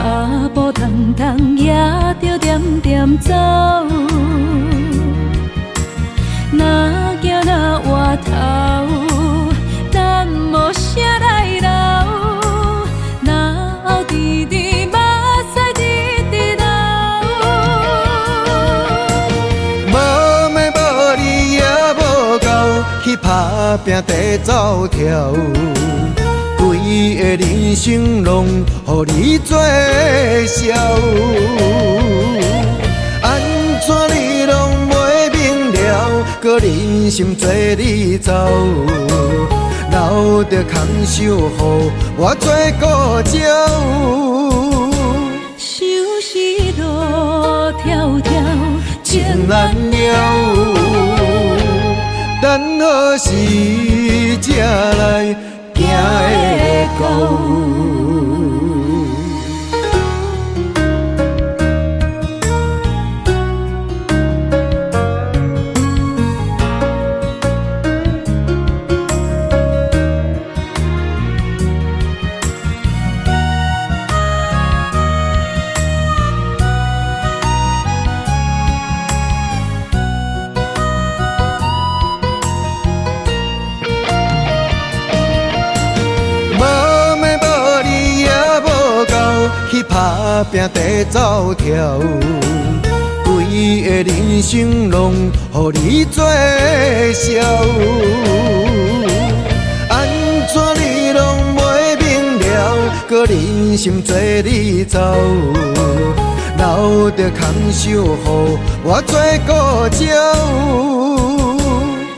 步重重也着点点走。若行若回头，咱无啥来留，若后直直目屎直直流。无妹无你也无够，去打拼地走跳，规个人生拢予你做笑。安怎你拢袂明了，搁忍心做你走，留着空手予我做顾鸟。想是路迢迢，情难了。何时才来行会到？去打拼地走跳，规个人生拢予你做笑。安怎你拢袂明了，搁忍心做你走，留着空手予我做顾鸟。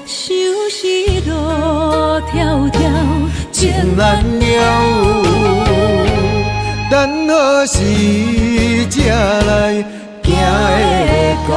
想是路迢迢情难了。等何时才来行会到？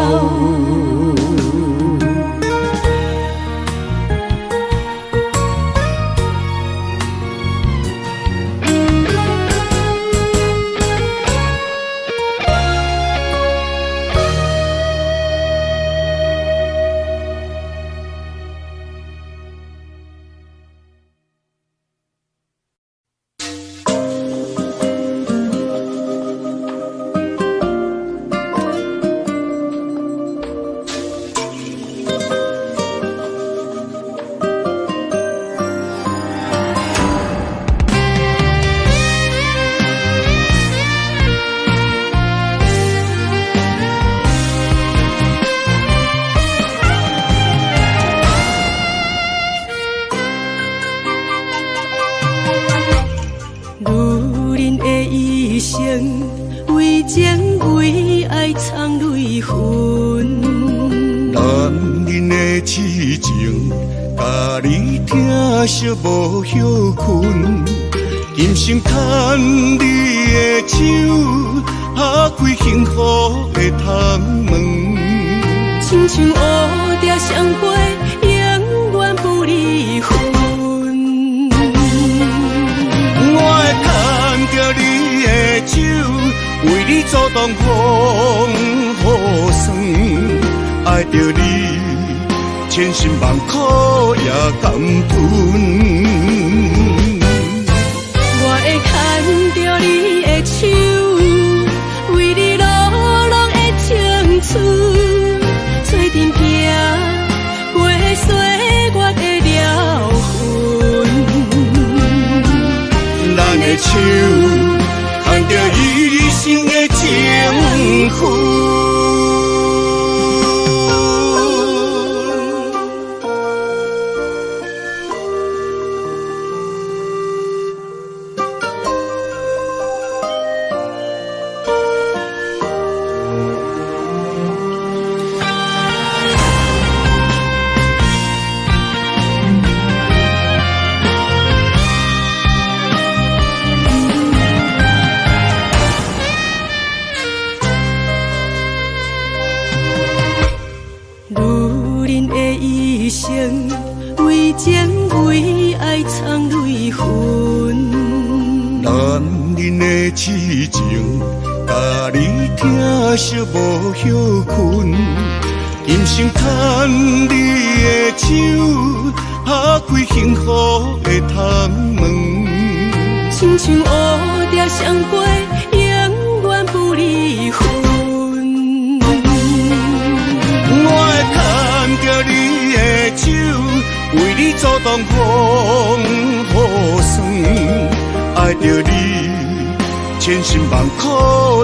为情为爱藏泪痕，男人的痴情，甲你疼惜无歇困。今生牵你的手，打开幸福的窗门。亲像乌蝶双飞，永远不离分。我会牵着你的手，为你阻挡风雨霜。爱着你，千辛万苦也甘吞。我会牵着你的手，为你流浪的青春，做阵行过岁月的疗痕。咱的手牵着一生的情分。为情为爱藏泪痕，男人的痴情，甲你疼惜无歇困。今生牵你的手，打开幸福的窗门。亲像乌蝶双飞，永远不离分。我会牵着你的手，为你阻挡风雨霜。爱着你，千辛万苦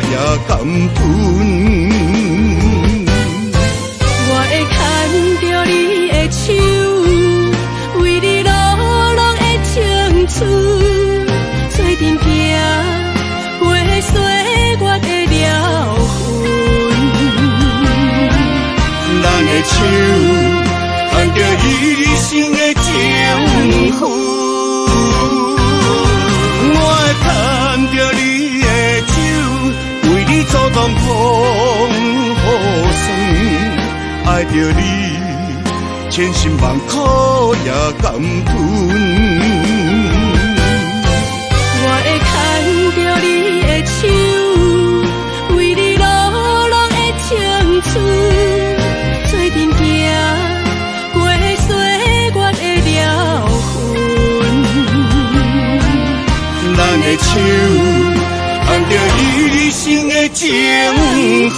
也甘吞。我会牵着你的手，为你流浪的青春，做阵行过岁月的疗痕。咱的手牵着一生的情分，我会牵着你的手，为你阻挡风雨霜。爱着你，千辛万苦也甘吞。我会牵着你的手，为你落落的青春，做阵行过岁月的疗痕。咱的手牵着一生的情分。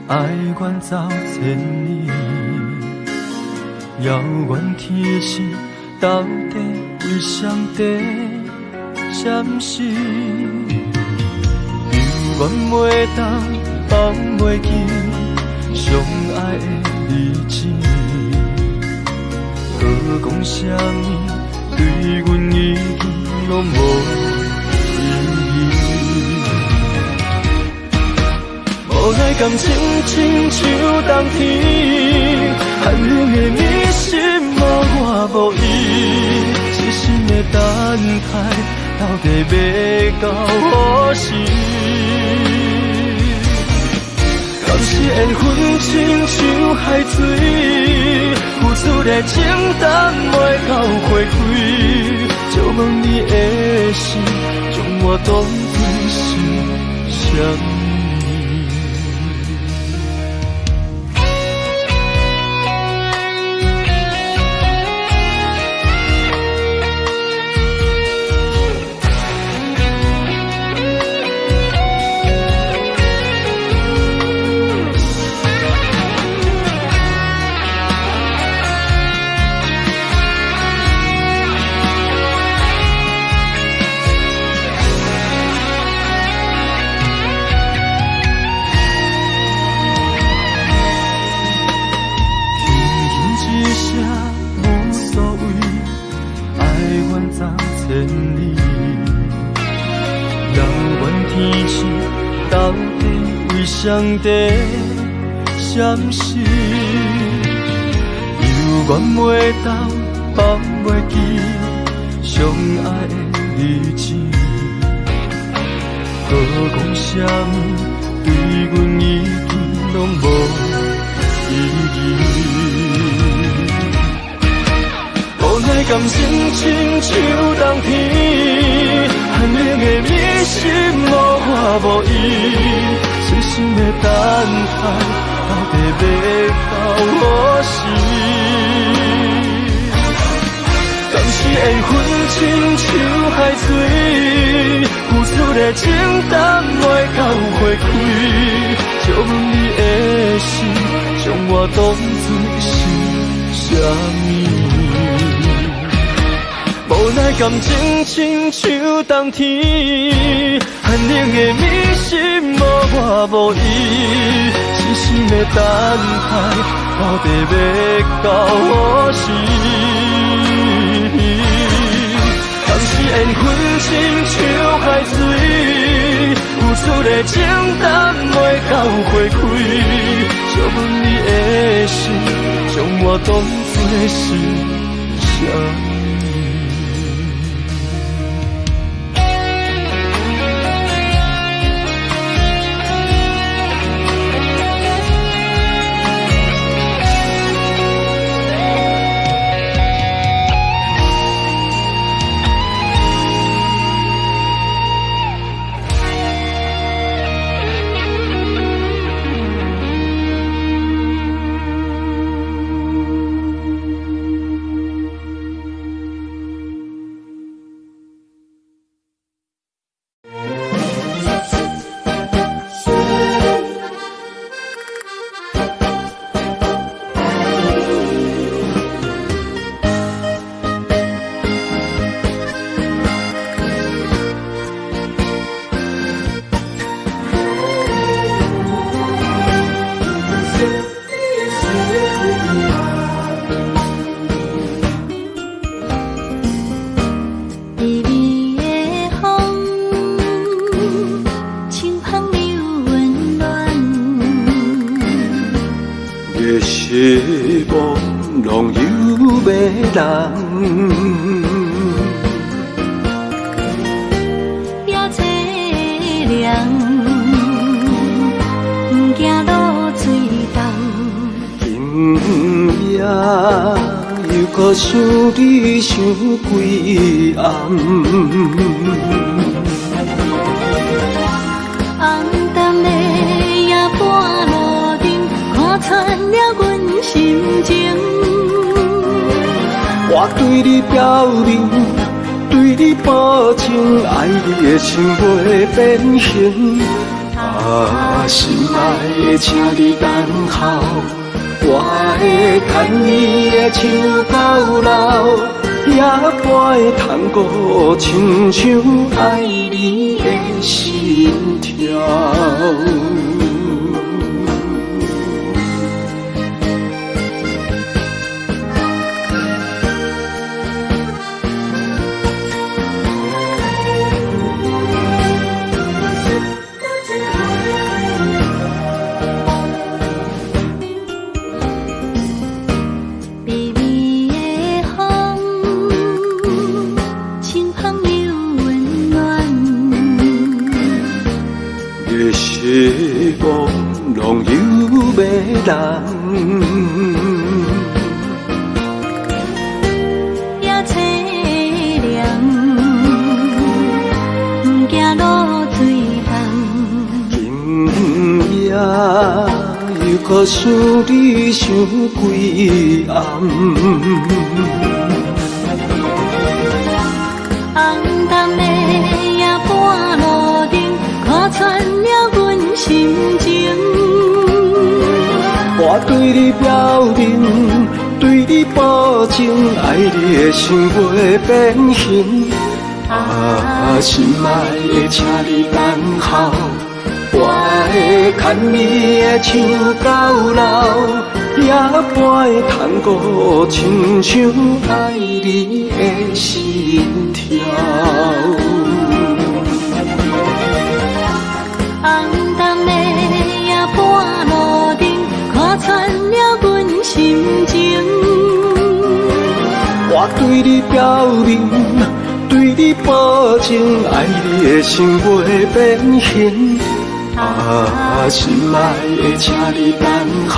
爱远走千里，遥远天星到底为上帝闪烁？犹原袂当放袂记相爱的日子，搁讲啥物对阮已经拢无意义。无奈感情亲像冬天，寒冷的你心无我无伊，痴心的等待到底要到何时？敢是缘分亲像海水，付出的情淡袂到花开，就问你的心，将我当作是啥物？上帝闪烁，犹原袂当放袂记相爱的日子，搁讲啥物对阮已经拢无意义。无奈感情亲像冬天，寒冷的你心无我无伊。痴心的等待，到底要到何时？敢是缘分亲像海水，付出的情淡袂到花开，就问你的心，将我当作是啥物？无奈感情亲像冬天，寒冷的你心无我无伊，痴心的等待，到底要到何时？敢是缘分亲像海水，付出的情淡袂到花开，就问你的心，将我当作是啥物？是无浪游迷人，也凄凉，不惊落水重。今夜又搁想你想几暗，红淡的夜半路灯，看穿了阮心情。我对你表明，对你保证，爱你的心袂变形。啊，心爱的，请你等候，我会牵你的手到老，也陪探戈，亲像爱你的心跳。是无浪游迷人，也凄凉，不惊落水重。今夜又搁想你想几暗，红淡的夜半路灯，看穿了阮心情。我对你表明，对你保证，爱你的心袂变形。啊，心爱的，请你等候，我会牵你的手到老，也陪探戈，亲像爱你的心跳。红淡的夜半路灯，看穿了阮心情。我对你表明，对你保证，爱你的心袂变形。啊，心爱的，请你等候，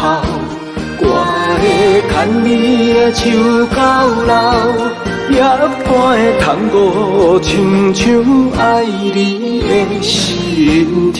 我会牵你的手到老，也陪探戈，亲像爱你的心跳。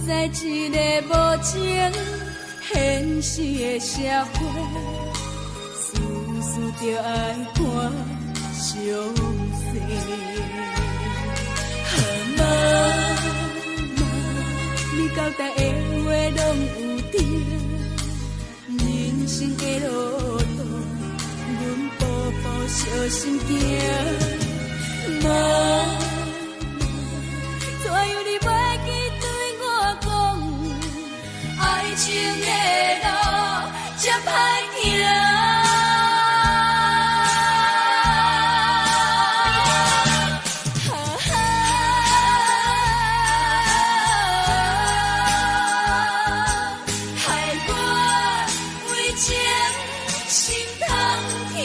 在一个无情现实的社会，事事就爱看详细。妈妈，你交代的话拢有听，人生的路途，阮步步小心行。妈。怎样你袂记对我讲，爱情的路真歹行。害我为情心痛痛。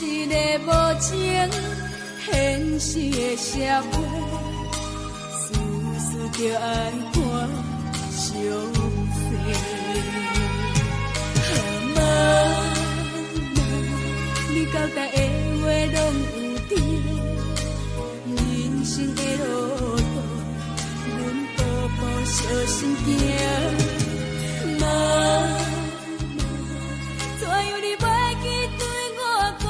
一个无情现实的社会，事事就爱看详细。妈妈，你交代的话拢有对，人生的路途，阮步步小心行。妈妈，怎样你袂记对我讲，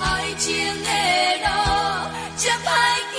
爱情的路这歹行。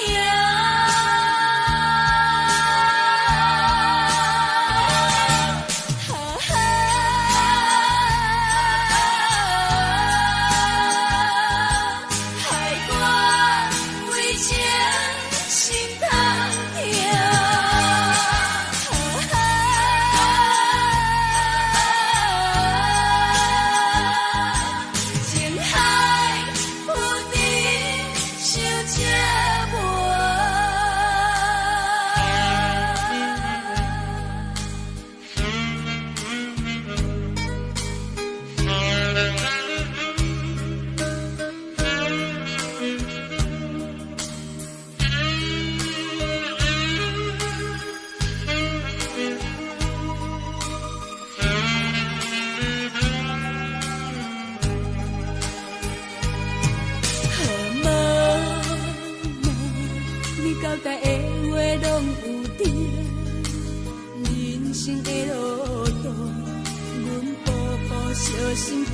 小心行，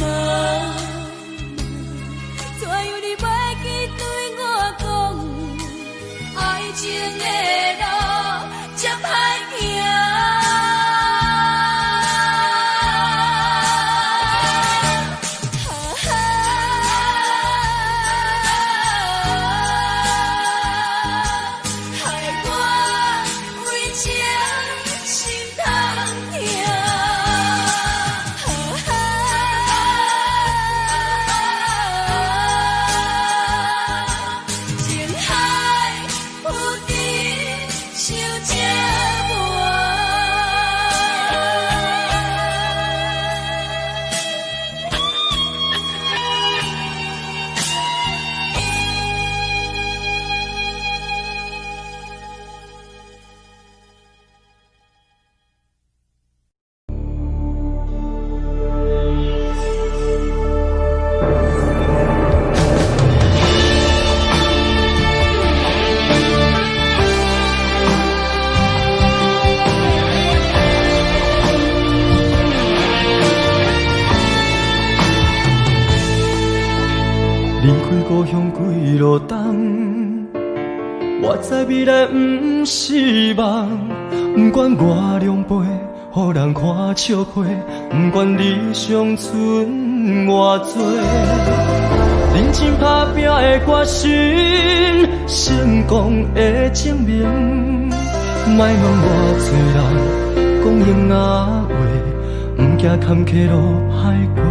妈妈，怎样你袂记对我讲，爱情的路这歹行。故乡几路东，我知未来不是梦。不管我两杯，予人看笑批，不管理想剩偌多，认真打拼的决心，成功的证明。莫问偌多人讲闲话，不惊坎坷路歹过。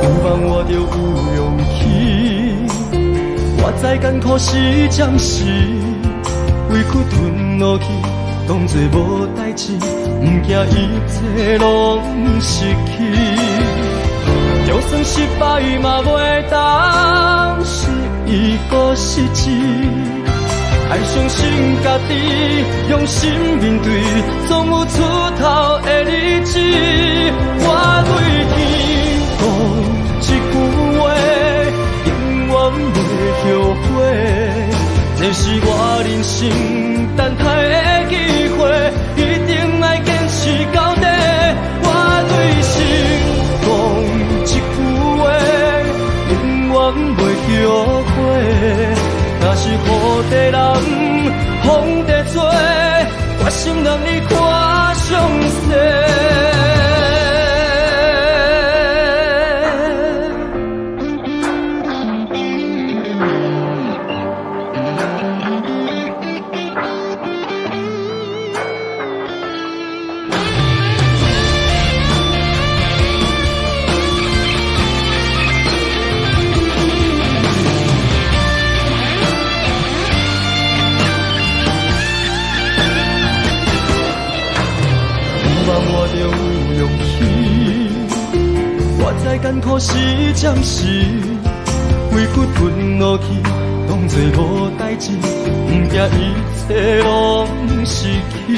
有梦我就有勇气，我知艰苦是暂时，委屈吞落去，当作无代志，不惊一切拢失去。就算失败嘛袂当是一个失志，爱相信家己，用心面对，总有出头的日子。我对天讲一句话，永远袂后悔。这是我人生等待的机会，一定要坚持到底。我对心讲一句话，永远袂后悔。若是雨地人，风地做，我心让你看详细。我就艰苦是暂时，委屈吞落去，当作无代志，不惊一切拢失去。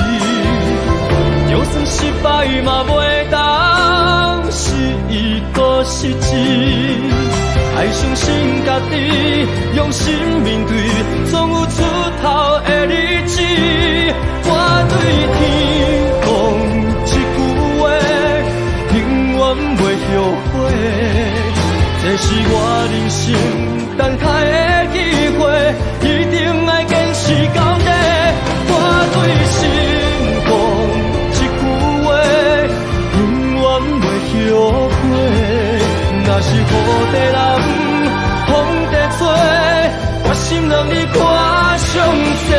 就算失败嘛袂当是一个失志，爱相信家己，用心面对，总有出头的日子。我对天讲一句话，永远袂后悔。这是我人生等待的机会，一定要坚持到底。我对心讲一句话，永远袂后悔。若是雨地人，风地吹，我心让你看上多。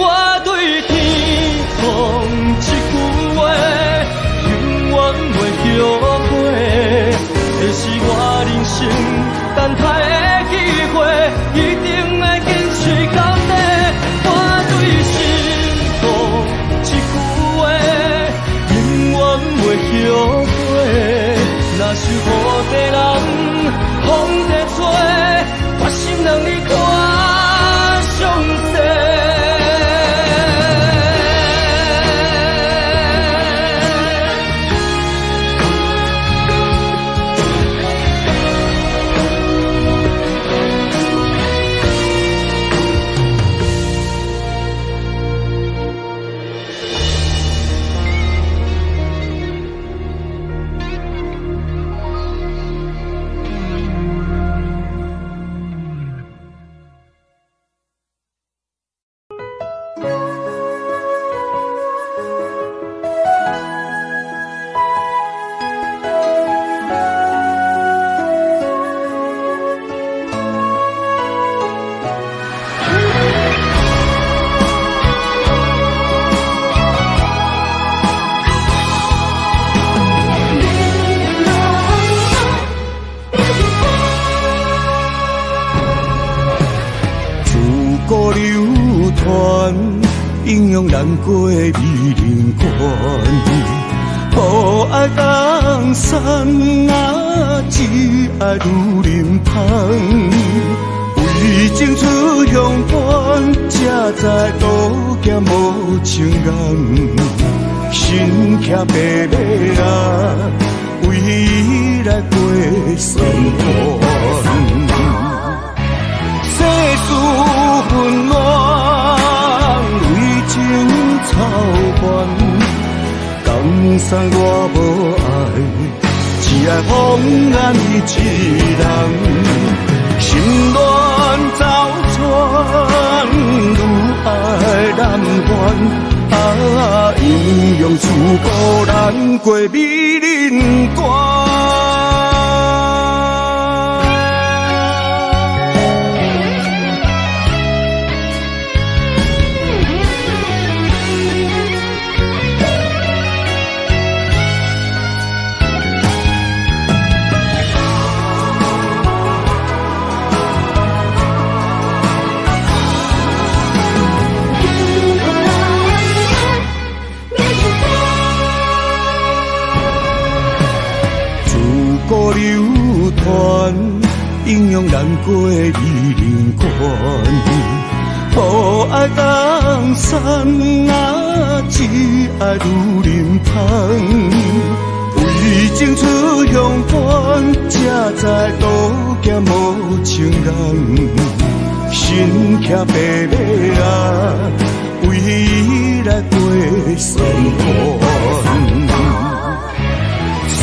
我对天讲一句话，永远袂后悔。这是我人生等待的机会，一定要坚持到底。我对心讲一句话，永远袂后悔。若是雨地人，风地吹，我心让你看上多。英勇难过美人关，无爱江山啊，只爱女人芳。为情出乡关，才知路行无情人。身骑白马啊，为伊来过酸寒。世事纷乱，为情操烦，江山我无爱，只爱风眼一人。心乱走船，愈爱难还。啊，英勇出孤难过美人关。流传英勇难过美人关，无爱江山啊，只爱女人芳。为情出乡关，才知路行无情人。身骑白马啊，为伊来过酸寒。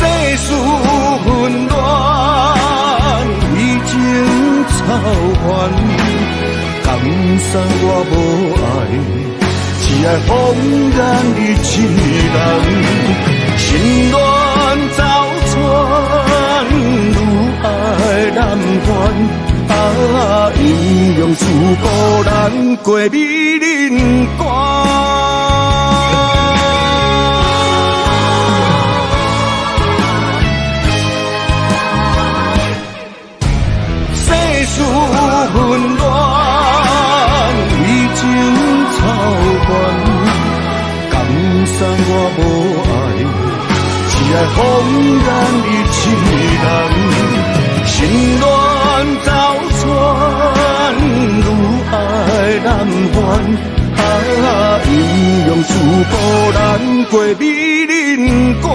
世事纷乱，为情操烦，江山我无爱，只爱风眼一人。心乱走船，愈爱难还。啊，英勇出孤难过美人关。纷乱，为情操烦，江山散我无爱，只爱放任伊一人，心乱斗转，愈爱难还。阴阳自古难过美人关。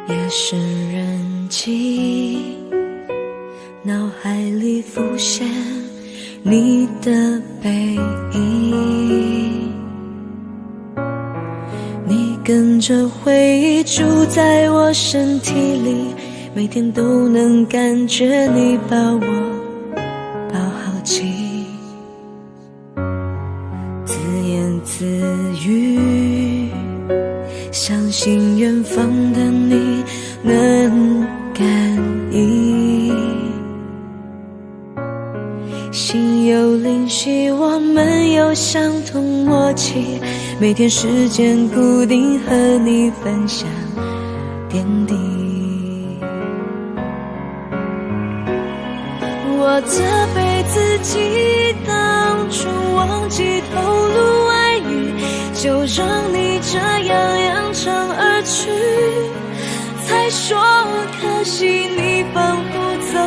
夜深人静，脑海里浮现你的背影，你跟着回忆住在我身体里，每天都能感觉你把我抱好紧，自言自语，相信远方的你能感应，心有灵犀，我们有相同默契，每天时间固定和你分享点滴。我责备自己当初忘记透露爱意，就让你这样扬长而去，才说可惜你仿佛走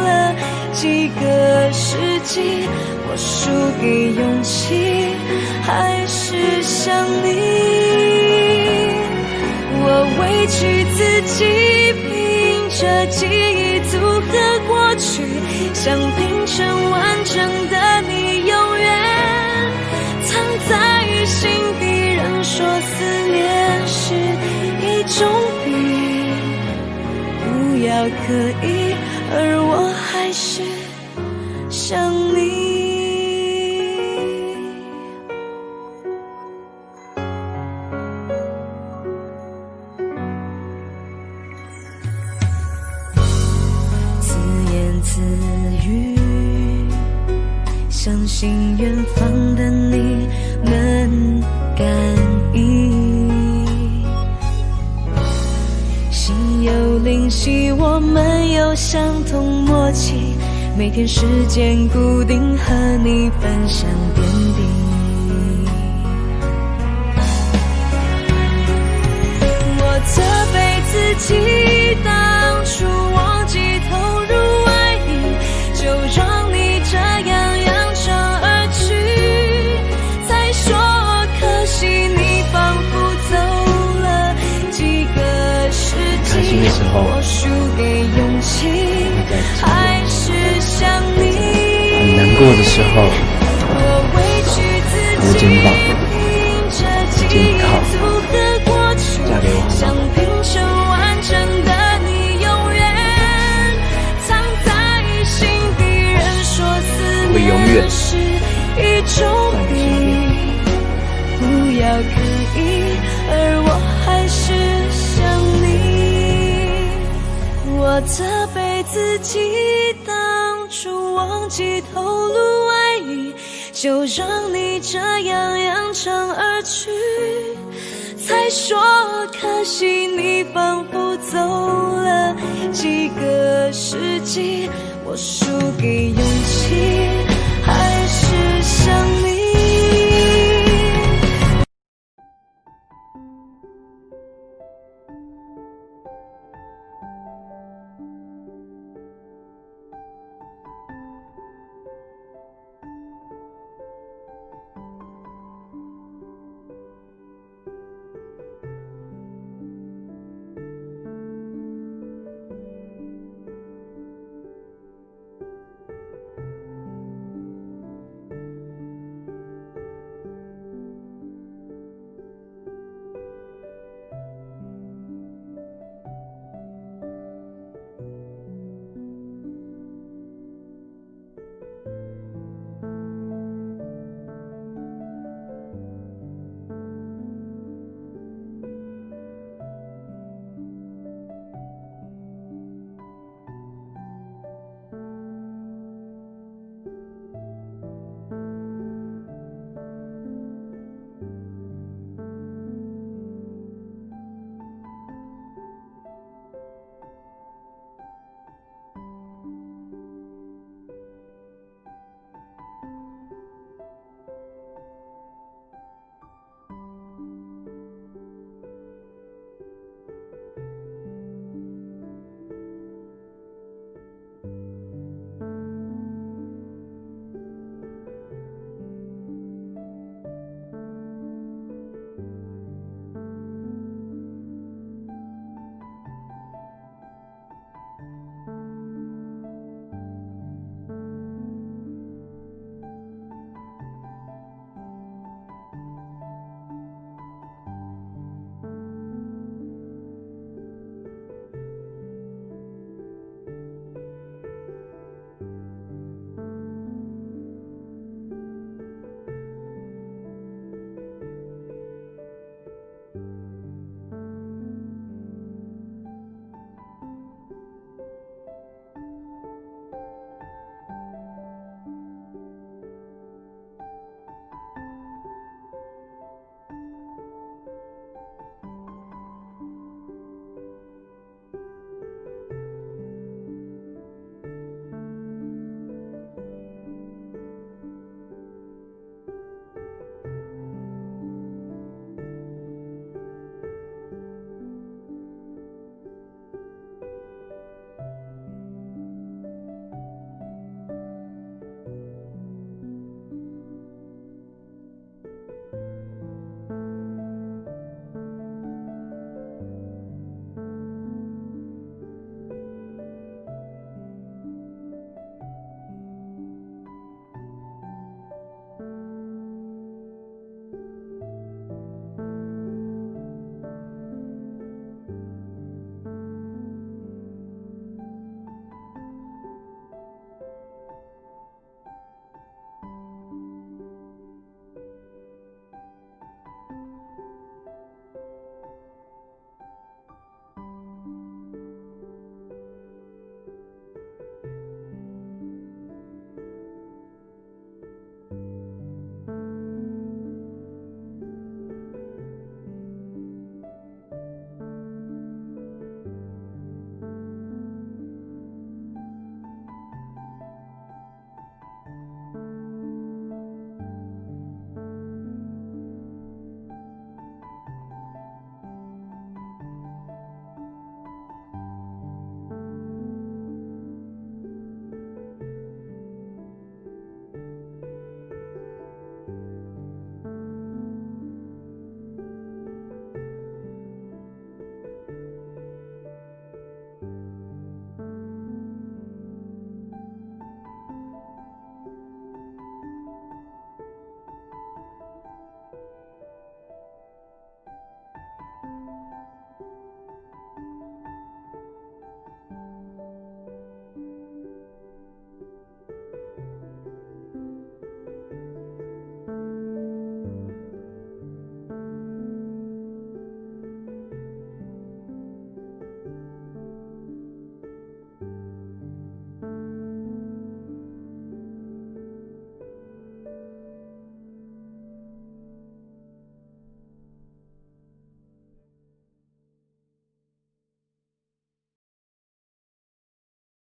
了几个世纪，我输给勇气，还是想你。我委屈自己，凭着记忆组合过去，想拼成完整的你，永远藏在心底。人说思念是一种病，不要刻意，而我还是想你。自言自语，相信远方的你能感应，心有灵犀，我们有相同默契，每天时间固定和你分享点滴。我责备自己当初忘记投入爱意，就让你这样扬长而去，才说可惜你仿佛走了几个世纪，我输给勇气，还是想你。很难过的时候，我委屈自己，凭着记忆组合过去，想拼成完整的你，永远藏在心底。人说思念是一种病，不要刻意，而我还是想你。我责备自己当初忘记透露爱意，就让你这样扬长而去，才说可惜你仿佛走了几个世纪，我输给勇气，还是想